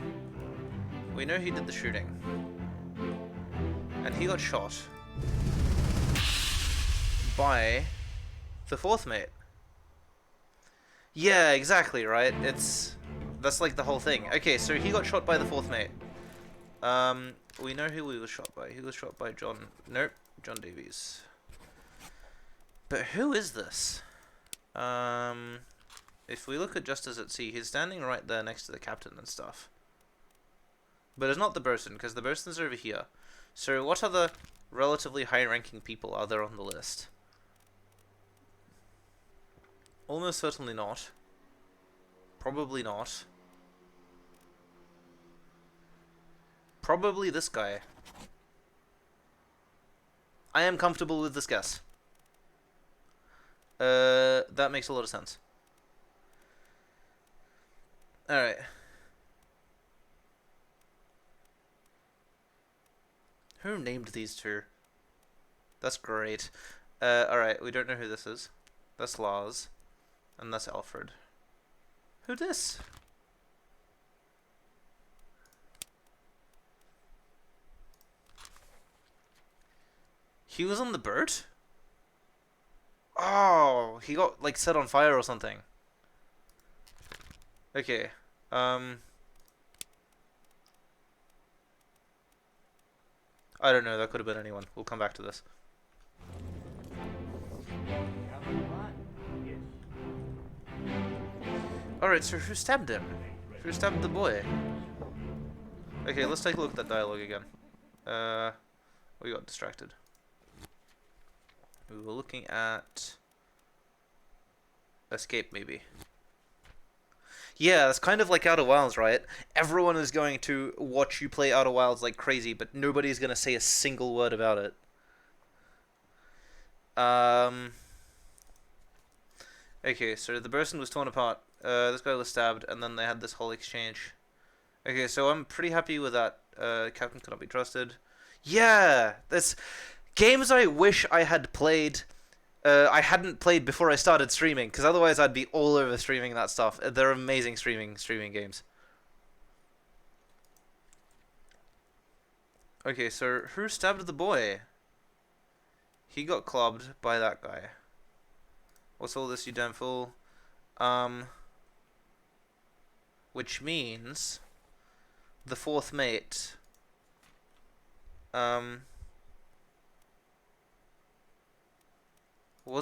We know he did the shooting. And he got shot by the fourth mate. Yeah, exactly, right? That's like the whole thing. Okay, so he got shot by the fourth mate. We know who he was shot by. He was shot by John... Nope, John Davies. But who is this? If we look at Justice at Sea, he's standing right there next to the captain and stuff. But it's not the bosun, because the bosun's over here. So what other relatively high-ranking people are there on the list? Almost certainly not. Probably not. Probably this guy. I am comfortable with this guess. That makes a lot of sense. Alright. Who named these two? That's great. Alright, we don't know who this is. That's Lars. And that's Alfred. Who this? He was on the boat? Oh, he got, like, set on fire or something. Okay. I don't know, that could have been anyone. We'll come back to this. Alright, so who stabbed him? Who stabbed the boy? Okay, let's take a look at that dialogue again. We got distracted. We were looking at... Escape, maybe. Yeah, it's kind of like Outer Wilds, right? Everyone is going to watch you play Outer Wilds like crazy, but nobody's going to say a single word about it. Okay, so the person was torn apart. This guy was stabbed, and then they had this whole exchange. Okay, so I'm pretty happy with that. Captain cannot be trusted. Yeah! That's... Games I wish I had played... I hadn't played before I started streaming, because otherwise I'd be all over streaming that stuff. They're amazing streaming games. Okay, so who stabbed the boy? He got clubbed by that guy. What's all this, you damn fool? Which means the fourth mate. Was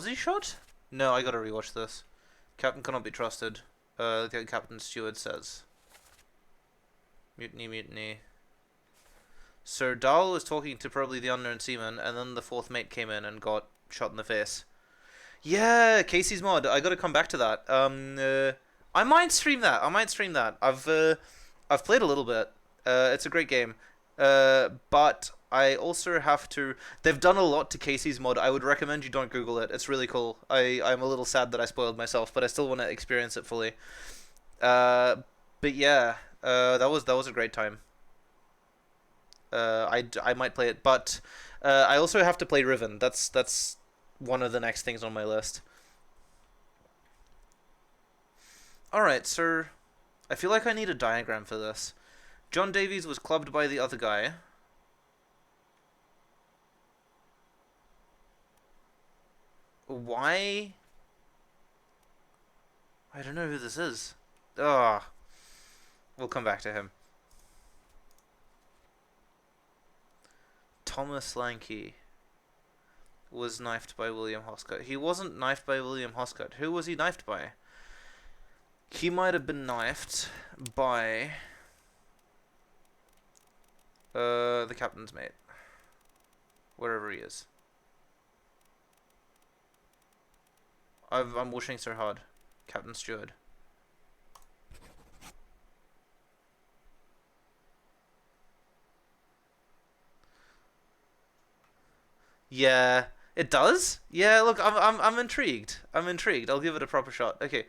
he shot? No, I gotta rewatch this. Captain cannot be trusted. Captain Stewart says. Mutiny, mutiny. So Dahl was talking to probably the unknown seaman, and then the fourth mate came in and got shot in the face. Yeah, Casey's mod. I gotta come back to that. I might stream that. I've played a little bit. It's a great game. But I also have to. They've done a lot to Casey's mod. I would recommend you don't Google it. It's really cool. I'm a little sad that I spoiled myself, but I still want to experience it fully. But yeah, that was a great time. I might play it, but I also have to play Riven. That's one of the next things on my list. Alright, so I feel like I need a diagram for this. John Davies was clubbed by the other guy. Why? I don't know who this is. Ah, we'll come back to him. Thomas Lanky was knifed by William Hoscott. He wasn't knifed by William Hoscott. Who was he knifed by? He might have been knifed by the captain's mate. Wherever he is. I'm wishing so hard. Captain Stewart. Yeah, it does? Yeah, look, I'm intrigued. I'm intrigued. I'll give it a proper shot. Okay.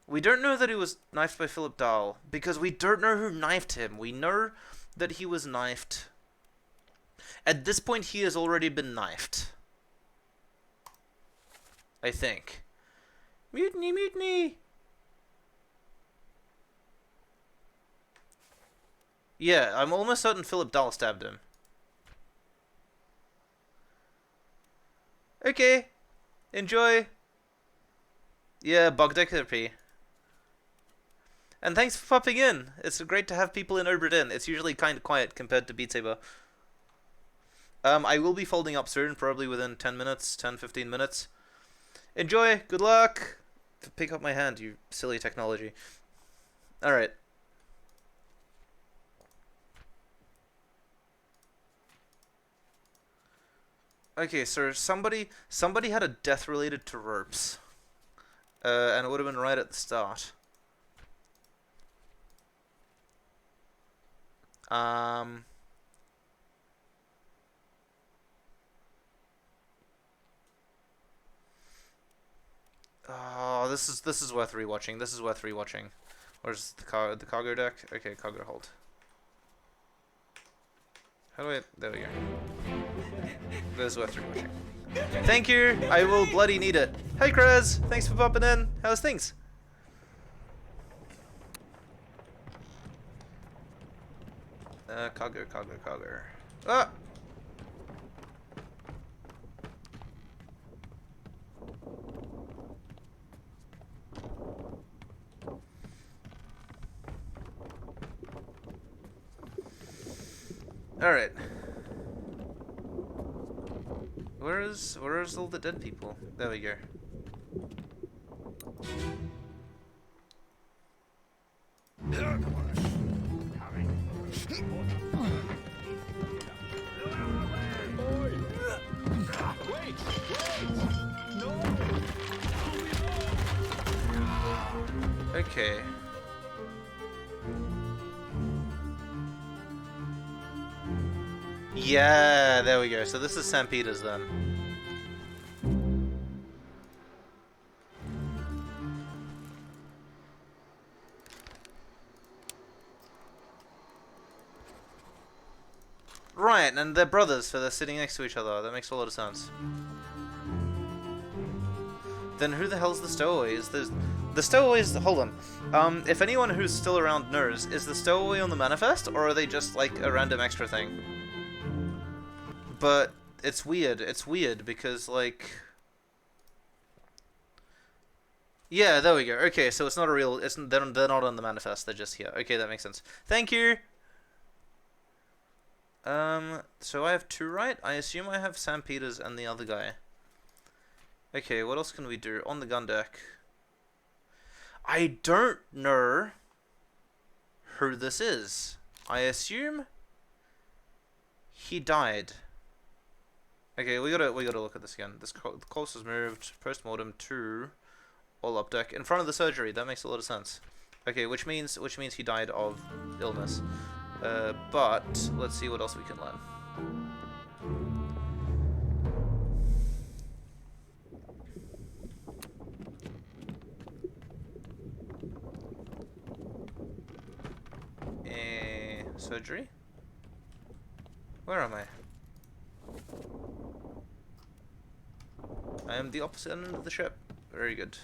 We don't know that he was knifed by Philip Dahl, because we don't know who knifed him. We know that he was knifed. At this point, he has already been knifed. I think. Mutiny, mutiny! Yeah, I'm almost certain Philip Dahl stabbed him. Okay. Enjoy. Yeah, Bogdekherpy. And thanks for popping in. It's great to have people in Obra Dinn. It's usually kind of quiet compared to Beat Saber. I will be folding up soon, probably within 10 minutes, 10-15 minutes. Enjoy. Good luck. Pick up my hand, you silly technology. Alright. Okay, so somebody had a death related to ropes. And it would have been right at the start. Oh, this is worth rewatching. This is worth rewatching. Where's the cargo deck? Okay, cargo hold. How do I? There we go. This is worth rewatching. Thank you. I will bloody need it. Hey, Krez. Thanks for popping in. How's things? Cargo. Ah! Alright. Where's all the dead people? There we go. Okay. Yeah, there we go. So this is St. Peter's then. Right, and they're brothers, so they're sitting next to each other. That makes a lot of sense. Then who the hell's the stowaways? The stowaways. Hold on. If anyone who's still around knows, is the stowaway on the manifest, or are they just like a random extra thing? But it's weird. It's weird because, like... Yeah, there we go. Okay, so it's not a real... They're not on the manifest. They're just here. Okay, that makes sense. Thank you! So I have 2 right? I assume I have Sam Peters and the other guy. Okay, what else can we do? On the gun deck. I don't know who this is. I assume he died. Okay, we gotta look at this again. This corpse was moved post-mortem to all up deck in front of the surgery. That makes a lot of sense. Okay, which means he died of illness. But let's see what else we can learn. Surgery? Where am I? I am the opposite end of the ship. Very good.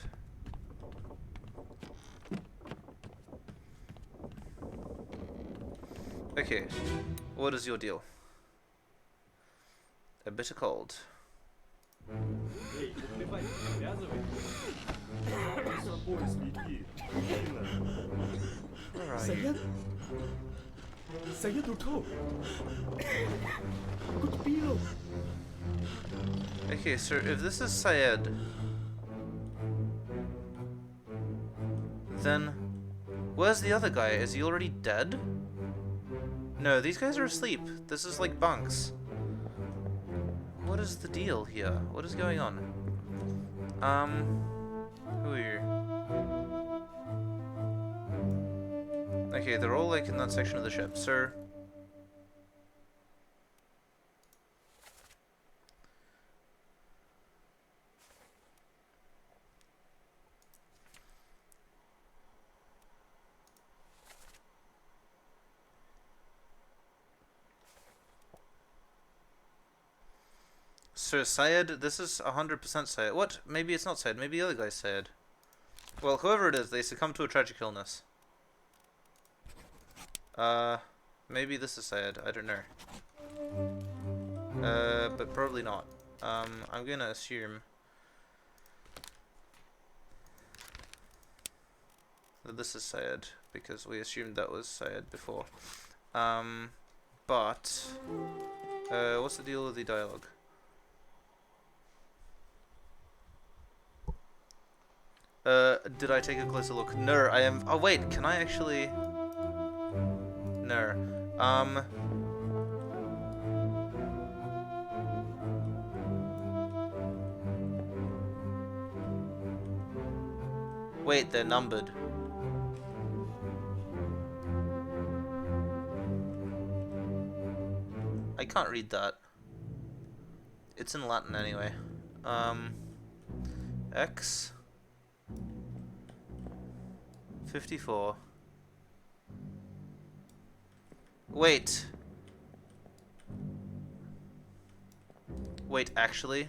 Okay, what is your deal? A bitter cold. Where are you? Saya tutup. Aku terpilih. Okay, so if this is Syed, then where's the other guy? Is he already dead? No, these guys are asleep. This is like bunks. What is the deal here? What is going on? Who are you? Okay, they're all like in that section of the ship, sir. Sir Syed, this is 100% Syed. What? Maybe it's not Syed. Maybe the other guy's Syed. Well, whoever it is, they succumbed to a tragic illness. Maybe this is Syed. I don't know. But probably not. I'm gonna assume that this is Syed, because we assumed that was Syed before. But what's the deal with the dialogue? Did I take a closer look? No, I am... Oh, wait, can I actually... No. Wait, they're numbered. I can't read that. It's in Latin anyway. X... 54. Wait. Wait, actually?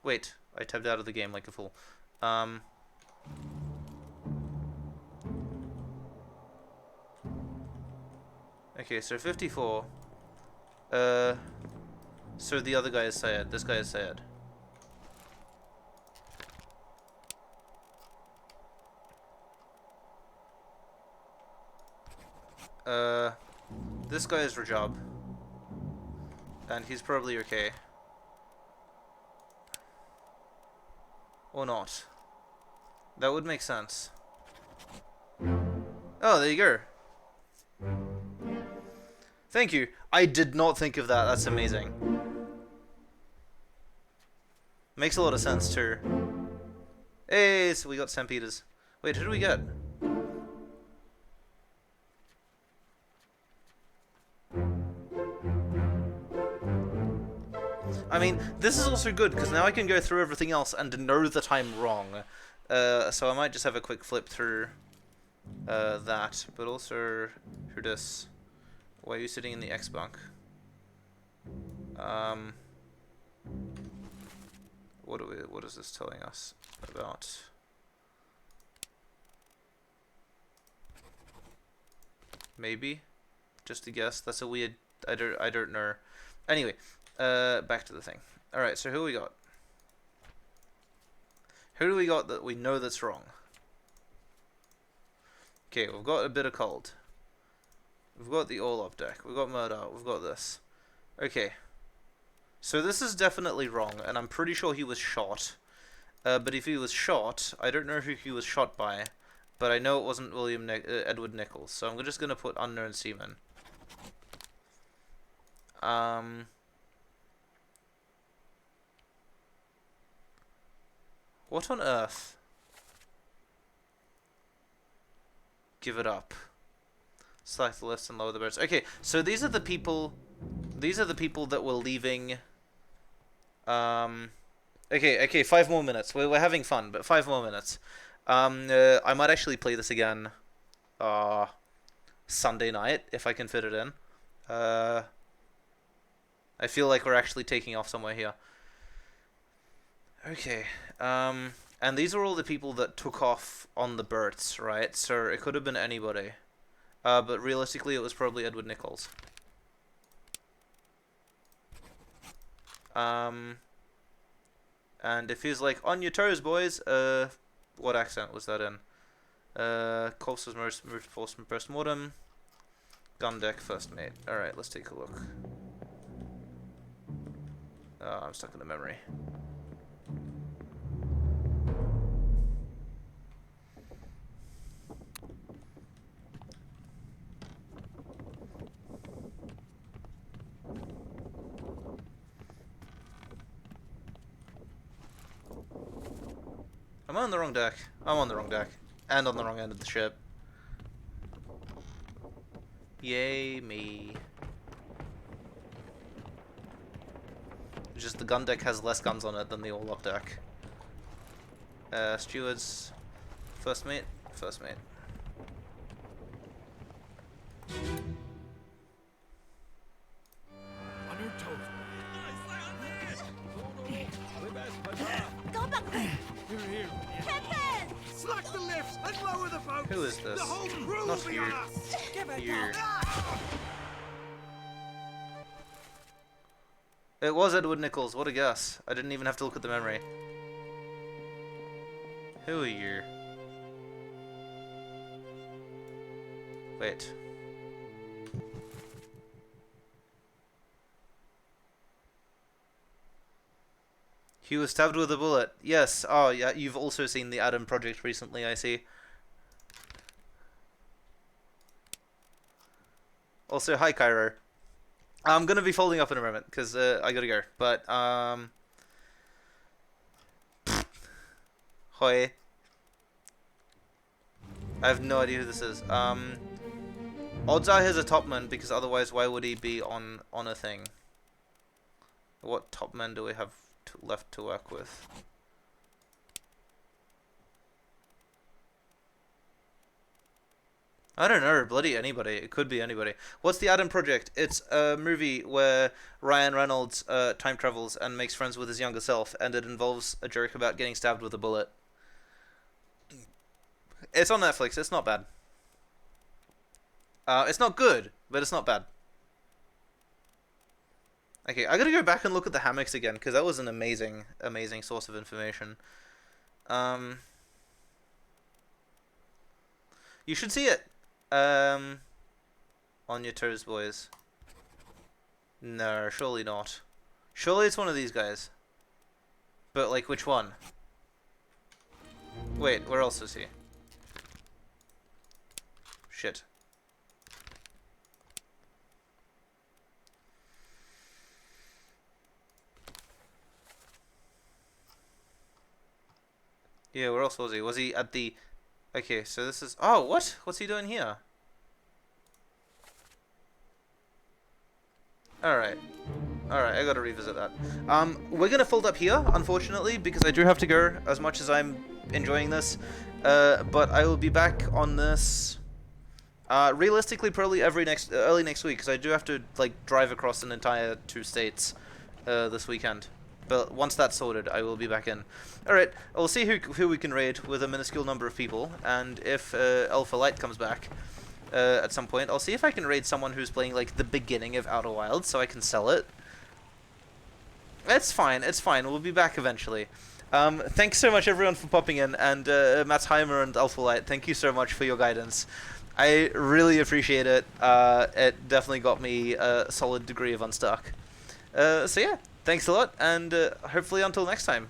Wait, I tapped out of the game like a fool. Okay, so 54. So the other guy is Syed. This guy is Syed. This guy is Rajab. And he's probably okay. Or not. That would make sense. Oh, there you go. Thank you. I did not think of that. That's amazing. Makes a lot of sense, too. Hey, so we got St. Peter's. Wait, who do we get? I mean, this is also good, because now I can go through everything else and know that I'm wrong. So I might just have a quick flip through that. But also, who this? Why are you sitting in the X bunk? Um, what is this telling us about? Maybe, just a guess. That's a weird. I don't know. Anyway, back to the thing. All right. So who we got? Who do we got that we know that's wrong? Okay, we've got a bit of cold. We've got the all up deck. We've got murder. We've got this. Okay. So this is definitely wrong, and I'm pretty sure he was shot. But if he was shot, I don't know who he was shot by, but I know it wasn't Edward Nichols. So I'm just gonna put unknown seaman. What on earth? Give it up. Select the list and lower the birds. Okay, so these are the people. These are the people that were leaving. Okay. 5 more minutes. We're having fun, but 5 more minutes. I might actually play this again. Sunday night if I can fit it in. I feel like we're actually taking off somewhere here. Okay. And these are all the people that took off on the birds, right? So it could have been anybody. But realistically, it was probably Edward Nichols. And if he's like, on your toes, boys, what accent was that in? Corpse was moved force from post-mortem. Gun deck, first mate. Alright, let's take a look. I'm stuck in the memory. I'm on the wrong deck. I'm on the wrong deck. And on the wrong end of the ship. Yay, me. Just the gun deck has less guns on it than the all-up deck. Stewards. First mate. First mate. On your toes. Go back! Here. Captain! Slack the lifts and lower the boat. Who is this? The whole crew Not will be you. on us. You. It was Edward Nichols. What a guess. I didn't even have to look at the memory. Who are you? Wait. He was stabbed with a bullet. Yes. Oh, yeah. You've also seen the Adam Project recently, I see. Also, hi, Cairo. I'm gonna be folding up in a moment because I gotta go. But Hoi. I have no idea who this is. Odds are he's a topman because otherwise, why would he be on a thing? What topmen do we have left to work with? I don't know, bloody anybody. It could be anybody. What's the Adam Project? It's a movie where Ryan Reynolds time travels and makes friends with his younger self, and it involves a joke about getting stabbed with a bullet. It's on Netflix. It's not bad. It's not good, but it's not bad. Okay, I gotta go back and look at the hammocks again, because that was an amazing, amazing source of information. You should see it. On your toes, boys. No, surely not. Surely it's one of these guys. But, like, which one? Wait, where else is he? Shit. Yeah, where else was he? Was he at the... Okay, so this is... Oh, what? What's he doing here? Alright. Alright, I gotta revisit that. We're gonna fold up here, unfortunately, because I do have to go, as much as I'm enjoying this. But I will be back on this... realistically, probably early next week, because I do have to, like, drive across an entire 2 states. this weekend. But once that's sorted, I will be back in. Alright, we'll see who we can raid with a minuscule number of people, and if Alpha Light comes back at some point, I'll see if I can raid someone who's playing, like, the beginning of Outer Wilds, so I can sell it. It's fine, we'll be back eventually. Thanks so much everyone for popping in, and Mattheimer and Alpha Light, thank you so much for your guidance. I really appreciate it. It definitely got me a solid degree of unstuck. So yeah, thanks a lot, and hopefully until next time.